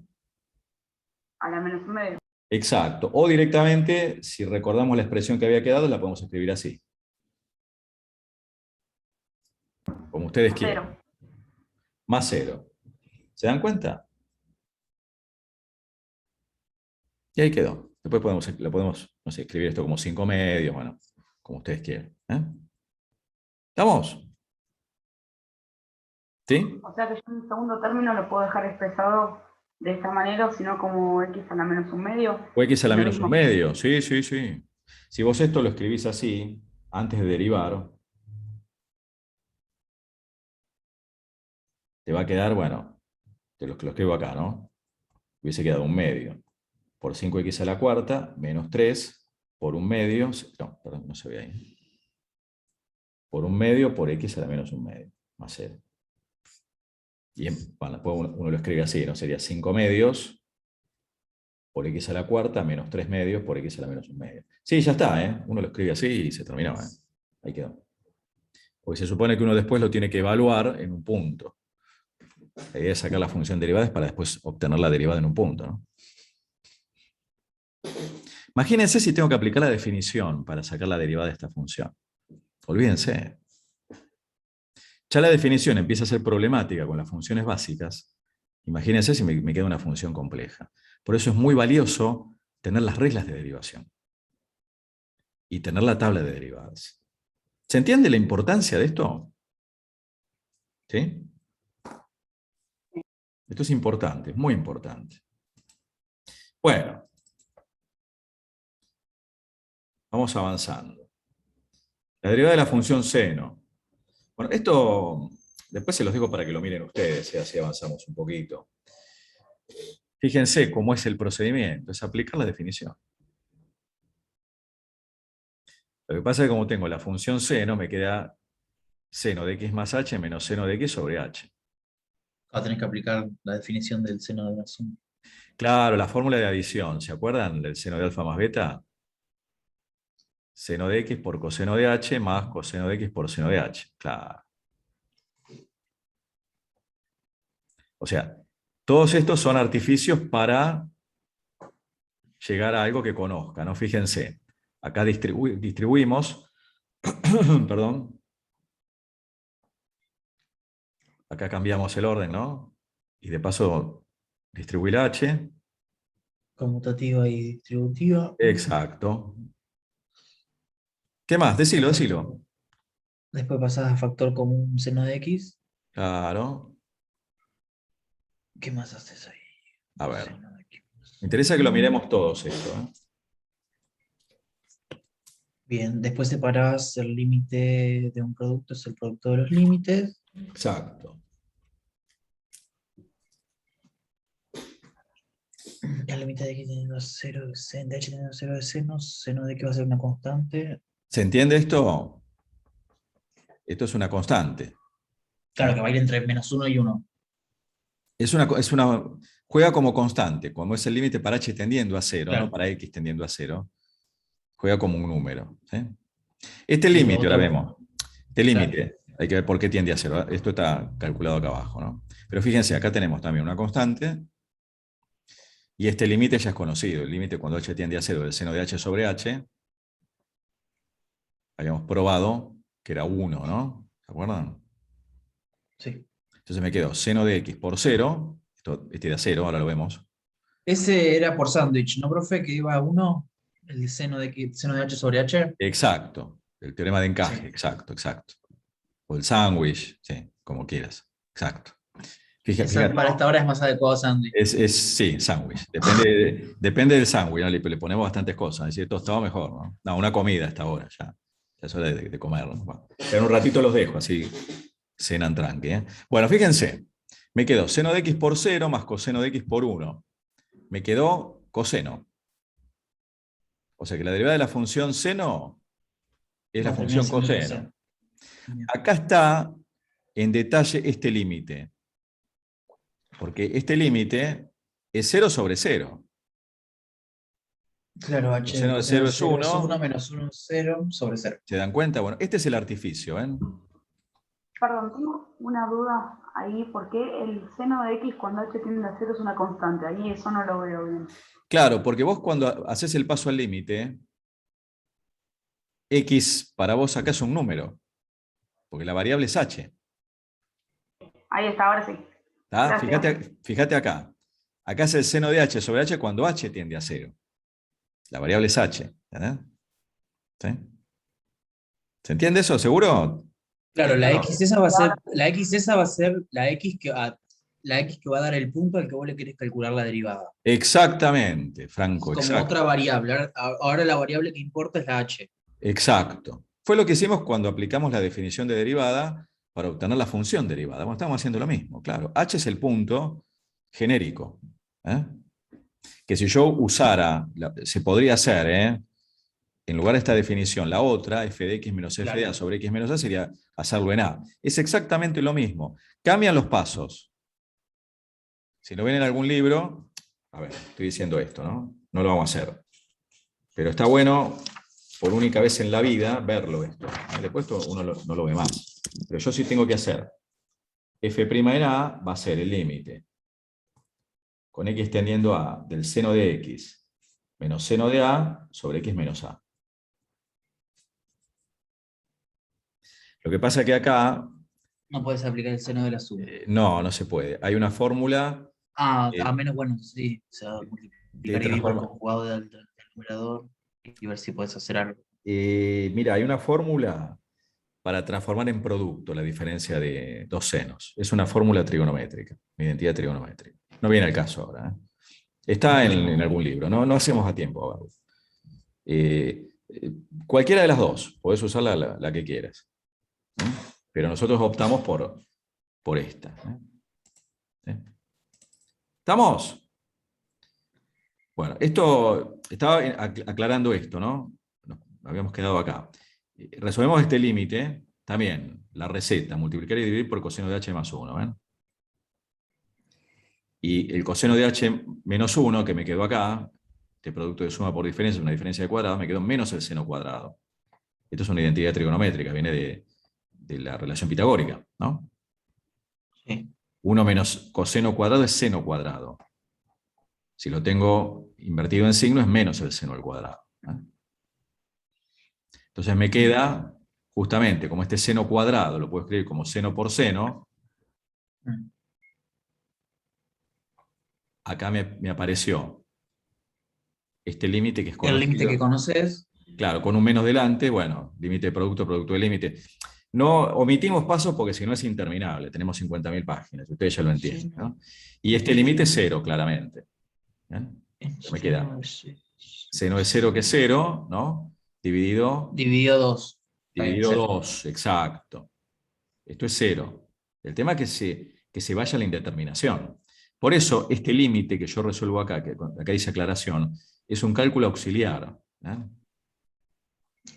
[SPEAKER 3] A la menos un medio.
[SPEAKER 1] exacto. O directamente, si recordamos la expresión que había quedado, la podemos escribir así. Como ustedes quieran.
[SPEAKER 3] 0.
[SPEAKER 1] Más 0. ¿Se dan cuenta? Y ahí quedó. Después lo podemos, no sé, escribir esto como 5 medios, bueno, como ustedes quieran. ¿Estamos? ¿Sí?
[SPEAKER 3] O sea que yo en el segundo término lo puedo dejar expresado de esta manera, o si no como x a la menos un medio.
[SPEAKER 1] O x a la
[SPEAKER 3] Lo
[SPEAKER 1] menos
[SPEAKER 3] mismo.
[SPEAKER 1] un medio. Sí, sí, sí. Si vos esto lo escribís así, antes de derivar, te va a quedar, bueno, lo escribo acá, ¿no? Hubiese quedado un medio. por 5x a la cuarta, menos 3 por 1/2, no, perdón, no se ve ahí. Por 1/2 por x a la menos 1/2, más 0. Y bueno, después uno lo escribe así, ¿no? Sería 5/2 por x a la cuarta menos 3/2 por x a la menos 1/2. Sí, ya está, ¿eh? Uno lo escribe así y se terminó, ¿eh? Ahí quedó. Porque se supone que uno después lo tiene que evaluar en un punto. La idea es sacar la función derivada para después obtener la derivada en un punto, ¿no? Imagínense si tengo que aplicar la definición para sacar la derivada de esta función. Olvídense. Ya la definición empieza a ser problemática con las funciones básicas. Imagínense si me queda una función compleja. Por eso es muy valioso tener las reglas de derivación y tener la tabla de derivadas. ¿Se entiende la importancia de esto? ¿Sí? Esto es importante, es muy importante. Bueno, vamos avanzando. La derivada de la función seno. Bueno, esto después se los dejo para que lo miren ustedes, y así avanzamos un poquito. Fíjense cómo es el procedimiento, es aplicar la definición. Lo que pasa es que como tengo la función seno, me queda seno de x más h menos seno de x sobre h.
[SPEAKER 4] Va a tener que aplicar la definición del seno de la suma.
[SPEAKER 1] Claro, la fórmula de adición, ¿se acuerdan del seno de alfa más beta? Seno de x por coseno de h más coseno de x por seno de h. Claro. O sea, todos estos son artificios para llegar a algo que conozca, ¿no? Fíjense, acá distribuimos, perdón, acá cambiamos el orden, ¿no? Y de paso distribuir h.
[SPEAKER 4] Conmutativa y distributiva.
[SPEAKER 1] Exacto. ¿Qué más? Decilo, decilo.
[SPEAKER 4] Después pasás a factor común seno de x.
[SPEAKER 1] Claro.
[SPEAKER 4] ¿Qué más haces ahí?
[SPEAKER 1] A ver.
[SPEAKER 4] Seno de x.
[SPEAKER 1] Me interesa que lo miremos todos esto, ¿eh?
[SPEAKER 4] Bien, después separás el límite de un producto, es el producto de los límites.
[SPEAKER 1] Exacto.
[SPEAKER 4] El límite de x teniendo 0 de seno, de h teniendo 0 de seno de x va a ser una constante.
[SPEAKER 1] ¿Se entiende esto? Esto es una constante.
[SPEAKER 4] Claro, que va a ir entre -1 y 1.
[SPEAKER 1] Juega como constante, como es el límite para h tendiendo a 0,
[SPEAKER 4] Claro.
[SPEAKER 1] no para x tendiendo a 0. Juega como un número, ¿sí? Este
[SPEAKER 4] Y
[SPEAKER 1] límite, ahora
[SPEAKER 4] otro-
[SPEAKER 1] vemos. Este límite, hay que ver por qué tiende a 0. Esto está calculado acá abajo, ¿no? Pero fíjense, acá tenemos también una constante. Y este límite ya es conocido. El límite cuando h tiende a 0 del seno de h sobre h. Habíamos probado que era 1, ¿no? ¿Se acuerdan?
[SPEAKER 4] Sí.
[SPEAKER 1] Entonces me quedó seno de x por 0. Este da 0, ahora lo vemos.
[SPEAKER 4] Ese era por sándwich, ¿no, profe? Que iba a 1, el seno de h sobre h.
[SPEAKER 1] Exacto. El teorema de encaje,
[SPEAKER 4] Sí.
[SPEAKER 1] exacto, exacto. O el sándwich, sí, como quieras. Exacto. Fíjate,
[SPEAKER 4] Para esta hora es más adecuado sándwich.
[SPEAKER 1] sí, sándwich. Depende del sándwich, ¿no? Le ponemos bastantes cosas. Es decir, tostado mejor, ¿no? No, una comida a esta hora ya. Ya es hora de comer, ¿no? Bueno, pero en un ratito los dejo, así cenan tranqui, ¿eh? Bueno, fíjense. Me quedó seno de x por 0 más coseno de x por 1. Me quedó coseno. O sea que la derivada de la función seno es la
[SPEAKER 4] Va a terminar
[SPEAKER 1] función
[SPEAKER 4] siendo
[SPEAKER 1] coseno.
[SPEAKER 4] Bien.
[SPEAKER 1] Acá está en detalle este límite. Porque este límite es 0 sobre 0.
[SPEAKER 4] Claro, h
[SPEAKER 1] Coseno de 0 es 1.
[SPEAKER 4] menos 1 es 0 sobre 0.
[SPEAKER 1] ¿Se dan cuenta? Bueno, este es el artificio, ¿ven?
[SPEAKER 3] Perdón, tengo una duda ahí. ¿Por qué el seno de x cuando h tiende a 0 es una constante? Ahí eso no lo veo bien.
[SPEAKER 1] Claro, porque vos cuando haces el paso al límite, x para vos acá es un número, porque la variable es h.
[SPEAKER 3] Ahí está, ahora sí.
[SPEAKER 1] ¿Tá?
[SPEAKER 3] Gracias.
[SPEAKER 1] Fíjate acá. Acá es el seno de h sobre h cuando h tiende a 0. La variable es h. ¿Verdad? ¿Sí? ¿Se entiende eso? ¿Seguro?
[SPEAKER 4] Claro, la
[SPEAKER 3] Claro.
[SPEAKER 4] x esa va a ser la x que va a dar el punto al que vos le querés calcular la derivada.
[SPEAKER 1] Exactamente, Franco,
[SPEAKER 4] Como
[SPEAKER 1] exacto.
[SPEAKER 4] otra variable. Ahora la variable que importa es la h.
[SPEAKER 1] Exacto. Fue lo que hicimos cuando aplicamos la definición de derivada para obtener la función derivada. Bueno, estamos haciendo lo mismo, claro. H es el punto genérico. ¿Eh? que si yo usara, se podría hacer, en lugar de esta definición, la otra, f de x menos f de a
[SPEAKER 4] Claro.
[SPEAKER 1] sobre x menos a, sería hacerlo en a. Es exactamente lo mismo. Cambian los pasos. Si lo ven en algún libro, a ver, estoy diciendo esto, ¿no? No lo vamos a hacer. Pero está bueno, por única vez en la vida, verlo esto. Después esto uno no lo ve más. Pero yo sí tengo que hacer. F' en A va a ser el límite con x tendiendo a del seno de x menos seno de A sobre x menos A. Lo que pasa es que acá
[SPEAKER 4] No puedes aplicar el seno de la suma.
[SPEAKER 1] no se puede. Hay una fórmula
[SPEAKER 4] A
[SPEAKER 1] de
[SPEAKER 4] menos, bueno, sí. O sea, multiplicar y dividir por el
[SPEAKER 1] transforma.
[SPEAKER 4] conjugado del numerador y ver si puedes hacer algo.
[SPEAKER 1] Mira, hay una fórmula para transformar en producto la diferencia de dos senos. Es una fórmula trigonométrica, una identidad trigonométrica. No viene al caso ahora. Está en algún libro, no hacemos a tiempo a verlo. Cualquiera de las dos, podés usar la que quieras. Pero nosotros optamos por esta. ¿Estamos? Bueno, esto, estaba aclarando esto, ¿no? Habíamos quedado acá. Resolvemos este límite, también, la receta, multiplicar y dividir por coseno de h más 1, ¿ven? Y el coseno de h menos 1, que me quedó acá, este producto de suma por diferencia, una diferencia de cuadrado, me quedó menos el seno cuadrado. Esto es una identidad trigonométrica, viene de la relación pitagórica, ¿no?
[SPEAKER 4] Sí.
[SPEAKER 1] 1 menos coseno cuadrado es seno cuadrado. Si lo tengo invertido en signo, es menos el seno al cuadrado. Entonces me queda, justamente, como este seno cuadrado, lo puedo escribir como seno por seno, acá me apareció este límite que es
[SPEAKER 4] El
[SPEAKER 1] conocido.
[SPEAKER 4] límite que conoces.
[SPEAKER 1] Claro, con un menos delante, bueno, límite de producto, producto de límite. No omitimos pasos porque si no es interminable, tenemos 50.000 páginas, ustedes ya lo entienden, ¿no? Y este límite es 0, claramente. ¿Bien? Me queda seno de 0 que es 0, ¿no? Dividido
[SPEAKER 4] Dividido 2.
[SPEAKER 1] Dividido 2, exacto. Esto es 0. El tema es que se vaya la indeterminación. Por eso, este límite que yo resuelvo acá, que acá dice aclaración, es un cálculo auxiliar.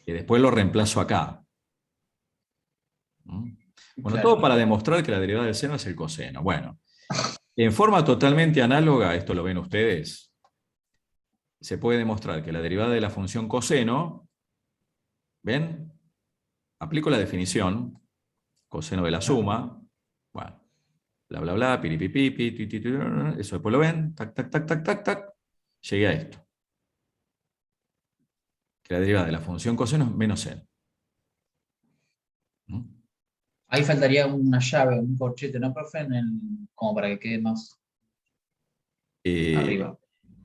[SPEAKER 1] Que después lo reemplazo acá. Bueno,
[SPEAKER 4] Claro.
[SPEAKER 1] todo para demostrar que la derivada del seno es el coseno. Bueno, en forma totalmente análoga, esto lo ven ustedes, se puede demostrar que la derivada de la función coseno, ¿ven? Aplico la definición, coseno de la suma, bueno, bla, bla, bla, piripipipi, eso después lo ven, tac, tac, tac, tac, tac, tac, llegué a esto. Que la derivada de la función coseno es menos n.
[SPEAKER 4] Ahí faltaría una llave, un corchete, ¿no, profe? Como para que quede más arriba.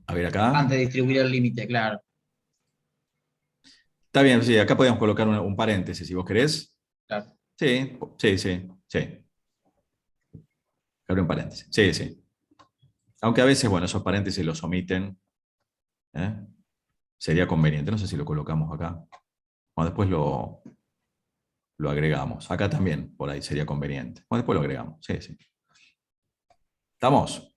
[SPEAKER 1] A ver acá.
[SPEAKER 4] Antes de distribuir el límite, claro.
[SPEAKER 1] Está bien, sí, acá podemos colocar un paréntesis, si vos querés.
[SPEAKER 4] Claro.
[SPEAKER 1] Sí. Abre un paréntesis. Sí. Aunque a veces, bueno, esos paréntesis los omiten. Sería conveniente. No sé si lo colocamos acá. O después lo agregamos. Acá también, por ahí sería conveniente. O después lo agregamos. Sí. ¿Estamos?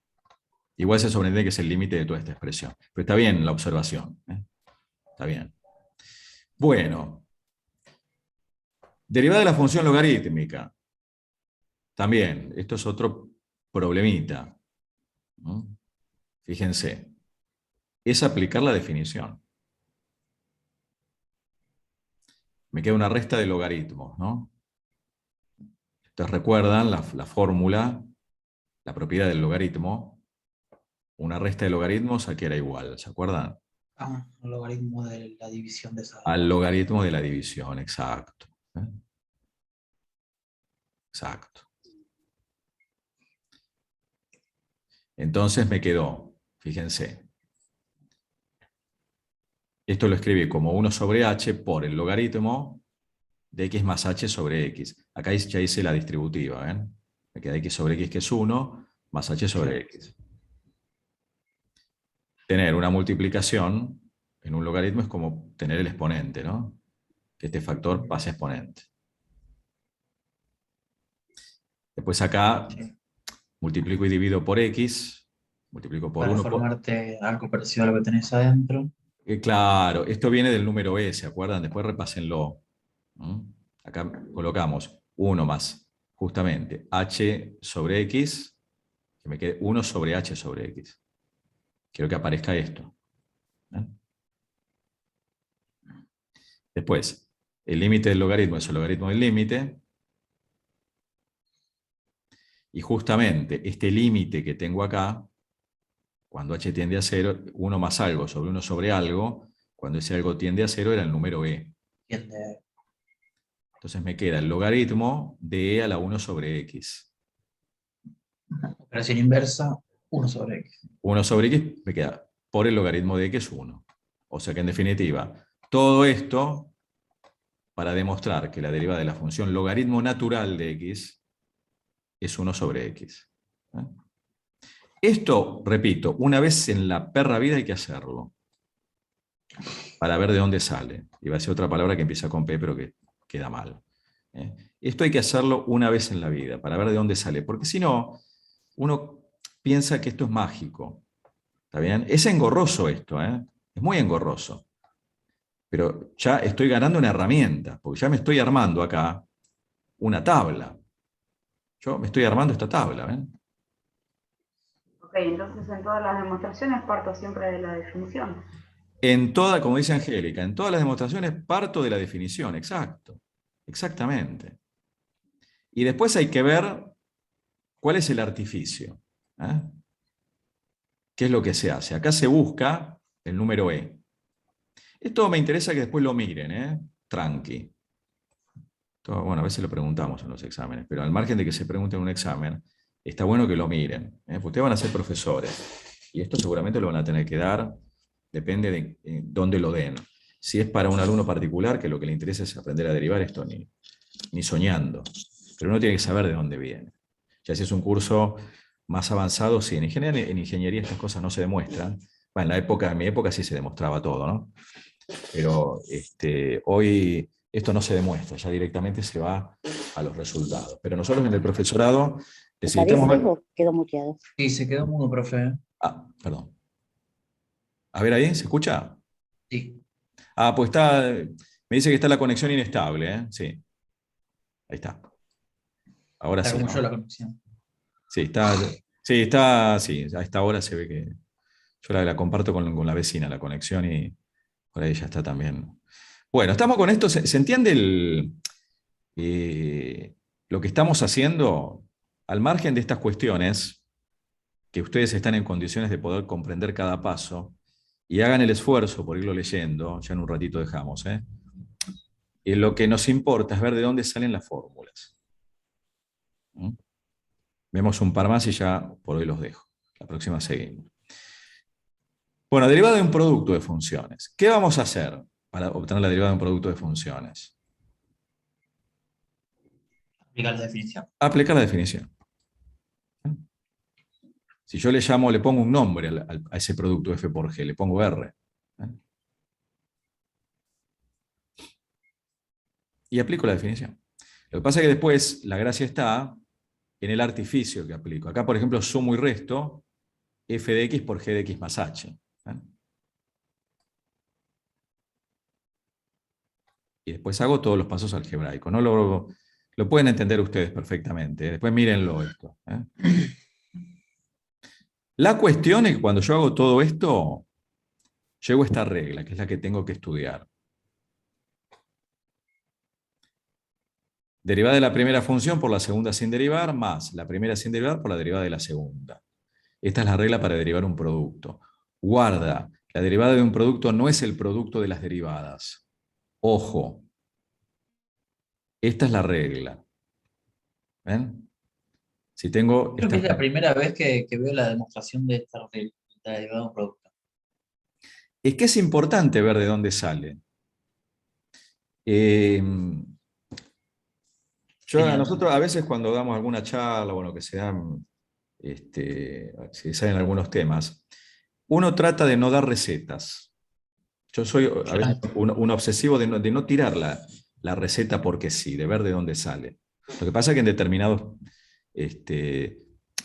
[SPEAKER 1] Igual se sobreentiende que es el límite de toda esta expresión. Pero está bien la observación. Está bien. Bueno. Derivada de la función logarítmica. También, esto es otro problemita. Fíjense. Es aplicar la definición. Me queda una resta de logaritmos, ¿no? Ustedes recuerdan la fórmula, la propiedad del logaritmo. Una resta de logaritmos a qué era igual, ¿se acuerdan?
[SPEAKER 4] El logaritmo de la división de esa.
[SPEAKER 1] Al logaritmo de la división, exacto. Exacto. Entonces me quedó, fíjense, esto lo escribí como 1 sobre h por el logaritmo de x más h sobre x. Acá ya hice la distributiva, ¿ven? Me queda x sobre x que es 1, más h sobre x. Tener una multiplicación en un logaritmo es como tener el exponente, ¿no? Que este factor pase a exponente. Después acá multiplico y divido por x. multiplico por
[SPEAKER 4] Para
[SPEAKER 1] 1.
[SPEAKER 4] formarte algo parecido a lo que tenés adentro.
[SPEAKER 1] Claro, esto viene del número E, ¿se acuerdan? Después repásenlo. ¿Mm? Acá colocamos 1 más, justamente, h sobre x, que me quede 1 sobre h sobre x. Quiero que aparezca esto. ¿Eh? Después, el límite del logaritmo es el logaritmo del límite. Y justamente este límite que tengo acá, cuando h tiende a 0, 1 más algo sobre 1 sobre algo, cuando ese algo tiende a 0 era el número e.
[SPEAKER 4] Tiende-
[SPEAKER 1] Entonces me queda el logaritmo de e a la 1 sobre x.
[SPEAKER 4] Operación inversa, 1 sobre x.
[SPEAKER 1] 1 sobre x me queda por el logaritmo de e, que es 1. O sea que en definitiva, todo esto para demostrar que la derivada de la función logaritmo natural de x es 1 sobre x. ¿Eh? Esto, repito, una vez en la perra vida hay que hacerlo, para ver de dónde sale. Iba a ser otra palabra que empieza con P, pero que queda mal. Esto hay que hacerlo una vez en la vida, para ver de dónde sale, porque si no, uno piensa que esto es mágico. ¿Está bien? Es engorroso esto, es muy engorroso. Pero ya estoy ganando una herramienta, porque ya me estoy armando acá una tabla. Yo me estoy armando esta tabla. ¿Ven?
[SPEAKER 3] Ok, entonces en todas las demostraciones parto siempre de la definición.
[SPEAKER 1] En toda, como dice Angélica, en todas las demostraciones parto de la definición, exacto. Exactamente. Y después hay que ver cuál es el artificio. ¿Qué es lo que se hace? Acá se busca el número E. Esto me interesa que después lo miren, tranqui. Esto, bueno, a veces lo preguntamos en los exámenes, pero al margen de que se pregunte en un examen, está bueno que lo miren, porque ustedes van a ser profesores. Y esto seguramente lo van a tener que dar, depende de dónde lo den. Si es para un alumno particular, que lo que le interesa es aprender a derivar, esto ni soñando. Pero uno tiene que saber de dónde viene. Ya si es un curso más avanzado, sí. En ingeniería estas cosas no se demuestran. Bueno, en mi época sí se demostraba todo, ¿no? Pero hoy esto no se demuestra, ya directamente se va a los resultados. Pero nosotros en el profesorado necesitamos ver...
[SPEAKER 2] Quedó muteado.
[SPEAKER 4] Sí, se quedó mudo, profe.
[SPEAKER 1] Ah, perdón. A ver ahí, ¿se escucha?
[SPEAKER 4] Sí,
[SPEAKER 1] Ah, pues está, me dice que está la conexión inestable, ¿eh? Sí, ahí está. Ahora
[SPEAKER 4] está
[SPEAKER 1] sí,
[SPEAKER 4] como yo la
[SPEAKER 1] ¿no?
[SPEAKER 4] conexión.
[SPEAKER 1] Sí, a esta hora se ve que yo la comparto con la vecina, la conexión, y por ahí ya está también. Bueno, estamos con esto, ¿se entiende lo que estamos haciendo? Al margen de estas cuestiones, que ustedes están en condiciones de poder comprender cada paso, y hagan el esfuerzo por irlo leyendo, ya en un ratito dejamos, lo que nos importa es ver de dónde salen las fórmulas. ¿Mm? Vemos un par más y ya por hoy los dejo. La próxima seguimos. Bueno, derivada de un producto de funciones. ¿Qué vamos a hacer para obtener la derivada de un producto de funciones?
[SPEAKER 4] Aplicar la definición.
[SPEAKER 1] Aplicar la definición. Si yo le pongo un nombre a ese producto f por g, le pongo R. Y aplico la definición. Lo que pasa es que después la gracia está en el artificio que aplico. Acá, por ejemplo, sumo y resto f de x por g de x más h. Y después hago todos los pasos algebraicos. ¿No? Lo pueden entender ustedes perfectamente. Después mírenlo esto. La cuestión es que cuando yo hago todo esto, llego a esta regla, que es la que tengo que estudiar. Derivada de la primera función por la segunda sin derivar, más la primera sin derivar por la derivada de la segunda. Esta es la regla para derivar un producto. Guarda, la derivada de un producto no es el producto de las derivadas. Ojo, esta es la regla. ¿Ven? Si tengo
[SPEAKER 4] Creo que
[SPEAKER 1] esta...
[SPEAKER 4] es la primera vez que veo la demostración de esta regla, de la derivada de un producto.
[SPEAKER 1] Es que es importante ver de dónde sale.
[SPEAKER 4] Genial.
[SPEAKER 1] Nosotros a veces cuando damos alguna charla, bueno, que se dan, si salen algunos temas, uno trata de no dar recetas. Yo soy a veces un obsesivo de no tirar la receta porque sí, de ver de dónde sale. Lo que pasa es que en determinados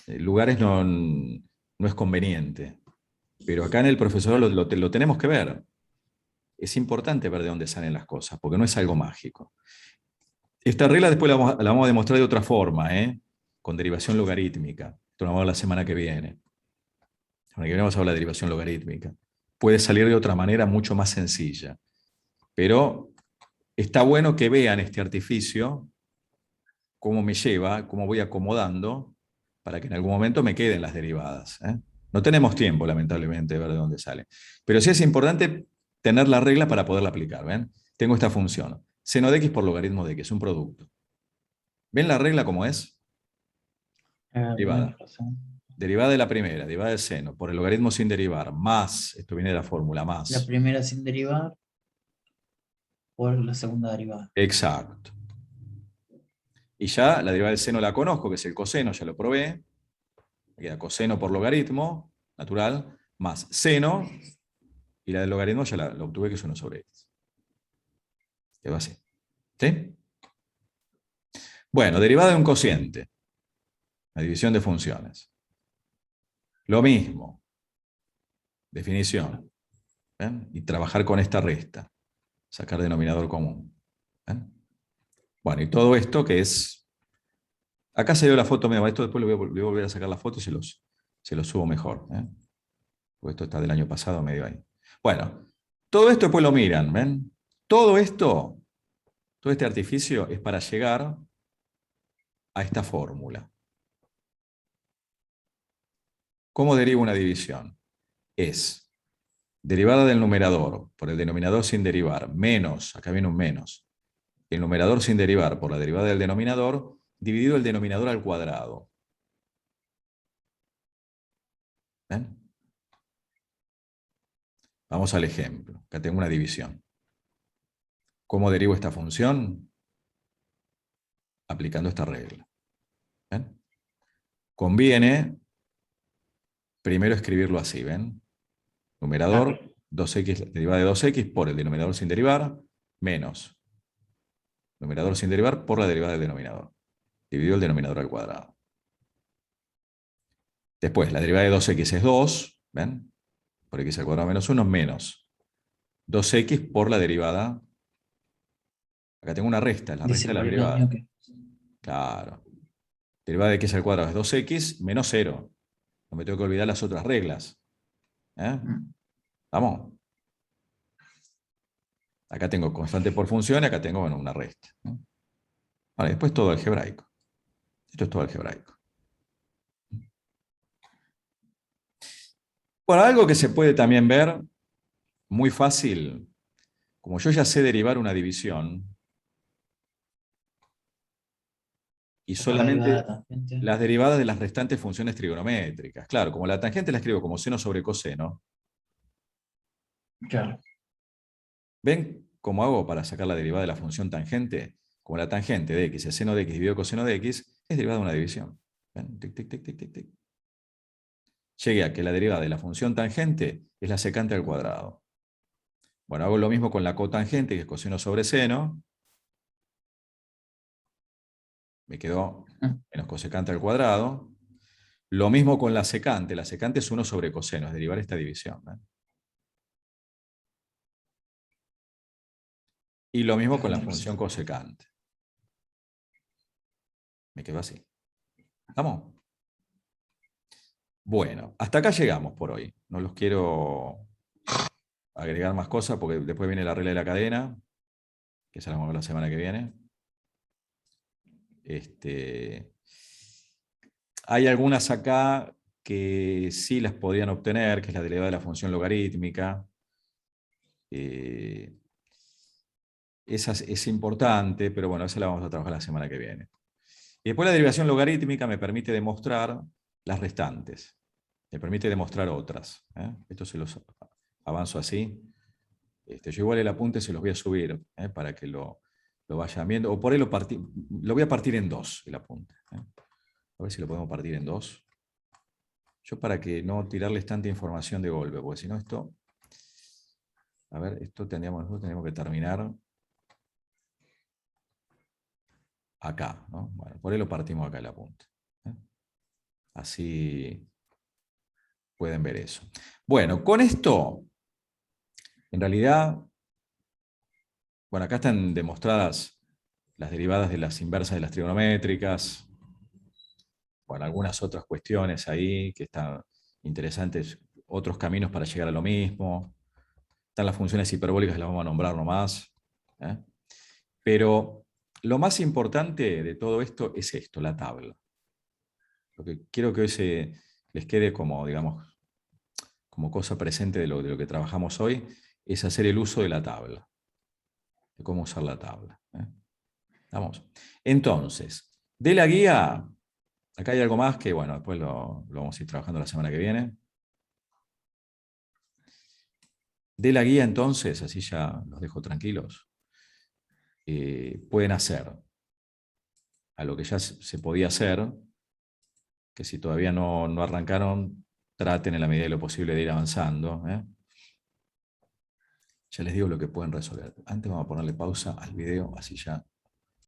[SPEAKER 1] lugares no no es conveniente. Pero acá en el profesorado lo tenemos que ver. Es importante ver de dónde salen las cosas, porque no es algo mágico. Esta regla después la vamos a demostrar de otra forma, con derivación logarítmica. Esto lo vamos a ver la semana que viene. La semana que viene vamos a hablar de derivación logarítmica. Puede salir de otra manera mucho más sencilla. Pero está bueno que vean este artificio, cómo me lleva, cómo voy acomodando, para que en algún momento me queden las derivadas. No tenemos tiempo, lamentablemente, de ver de dónde sale. Pero sí es importante tener la regla para poderla aplicar. ¿Ven? Tengo esta función. Seno de x por logaritmo de x, un producto. ¿Ven la regla cómo es? Derivada. Derivada de la primera, derivada del seno, por el logaritmo sin derivar, más, esto viene de la fórmula,
[SPEAKER 4] La
[SPEAKER 1] más.
[SPEAKER 4] primera sin derivar por la segunda derivada.
[SPEAKER 1] Exacto. Y ya la derivada del seno la conozco, que es el coseno, ya lo probé. Me queda coseno por logaritmo, natural, más seno, y la del logaritmo ya la obtuve, que es 1 sobre x. Quedó así. ¿Sí? Bueno, derivada de un cociente. La división de funciones. Lo mismo. Definición. ¿Ven? Y trabajar con esta resta. Sacar denominador común. ¿Ven? Bueno, y todo esto que es... Acá se dio la foto, mira, esto después voy a volver a sacar la foto y se los subo mejor. Porque esto está del año pasado, medio ahí. Bueno, todo esto después lo miran, ¿ven? Todo esto, todo este artificio es para llegar a esta fórmula. ¿Cómo deriva una división? Es derivada del numerador por el denominador sin derivar, menos, acá viene un menos, el numerador sin derivar por la derivada del denominador, dividido el denominador al cuadrado. ¿Ven? Vamos al ejemplo. Acá tengo una división. ¿Cómo derivo esta función? Aplicando esta regla. ¿Ven? Conviene primero escribirlo así, ¿ven? Numerador, 2x, derivada de 2x por el denominador sin derivar, menos numerador sin derivar por la derivada del denominador. Dividido el denominador al cuadrado. Después, la derivada de 2x es 2, ¿ven? Por x al cuadrado menos 1, menos 2x por la derivada. Acá tengo una resta, es la resta
[SPEAKER 4] Dice
[SPEAKER 1] de la
[SPEAKER 4] polinomio
[SPEAKER 1] derivada.
[SPEAKER 4] que...
[SPEAKER 1] Claro. Derivada de x al cuadrado es 2x menos 0. No me tengo que olvidar las otras reglas. ¿Vamos? Acá tengo constante por función y acá tengo, bueno, una resta. Vale, después todo algebraico. Esto es todo algebraico. Bueno, algo que se puede también ver, muy fácil, como yo ya sé derivar una división, y
[SPEAKER 4] Por la derivada de la
[SPEAKER 1] solamente
[SPEAKER 4] tangente.
[SPEAKER 1] las derivadas de las restantes funciones trigonométricas. Claro, como la tangente la escribo como seno sobre coseno,
[SPEAKER 4] Claro.
[SPEAKER 1] ¿ven cómo hago para sacar la derivada de la función tangente? Como la tangente de x, el seno de x dividido coseno de x, es derivada de una división. ¿Ven? Tic, tic, tic, tic, tic, tic. Llegué a que la derivada de la función tangente es la secante al cuadrado. Bueno, hago lo mismo con la cotangente, que es coseno sobre seno. Me quedó menos cosecante al cuadrado. Lo mismo con la secante. La secante es 1 sobre coseno, es derivar esta división. Y lo mismo con la función cosecante. Me quedó así. ¿Estamos? Bueno, hasta acá llegamos por hoy. No los quiero agregar más cosas porque después viene la regla de la cadena, que esa la vamos a ver la semana que viene. Hay algunas acá que sí las podrían obtener, que es la derivada de la función logarítmica. Esa es importante, pero bueno, esa la vamos a trabajar la semana que viene. Y después la derivación logarítmica me permite demostrar las restantes. Me permite demostrar otras. Esto se los avanzo así. Yo igual el apunte se los voy a subir para que lo vayan viendo. O por ahí lo voy a partir en dos, el apunte. A ver si lo podemos partir en dos. Yo para que no tirarles tanta información de golpe, porque si no esto... A ver, esto tendríamos que terminar acá, ¿no? Bueno, por ahí lo partimos acá el apunte. Así pueden ver eso. Bueno, con esto, en realidad, bueno, acá están demostradas las derivadas de las inversas de las trigonométricas, bueno, algunas otras cuestiones ahí que están interesantes, otros caminos para llegar a lo mismo. Están las funciones hiperbólicas, las vamos a nombrar nomás. ¿Eh? Pero lo más importante de todo esto es esto, la tabla. Lo que quiero que hoy les quede como, digamos, como cosa presente de lo que trabajamos hoy, es hacer el uso de la tabla, de cómo usar la tabla. ¿Vamos? Entonces, de la guía, acá hay algo más que, bueno, después lo vamos a ir trabajando la semana que viene. De la guía, entonces, así ya los dejo tranquilos, pueden hacer a lo que ya se podía hacer, que si todavía no arrancaron, traten en la medida de lo posible de ir avanzando. Ya les digo lo que pueden resolver. Antes vamos a ponerle pausa al video, así ya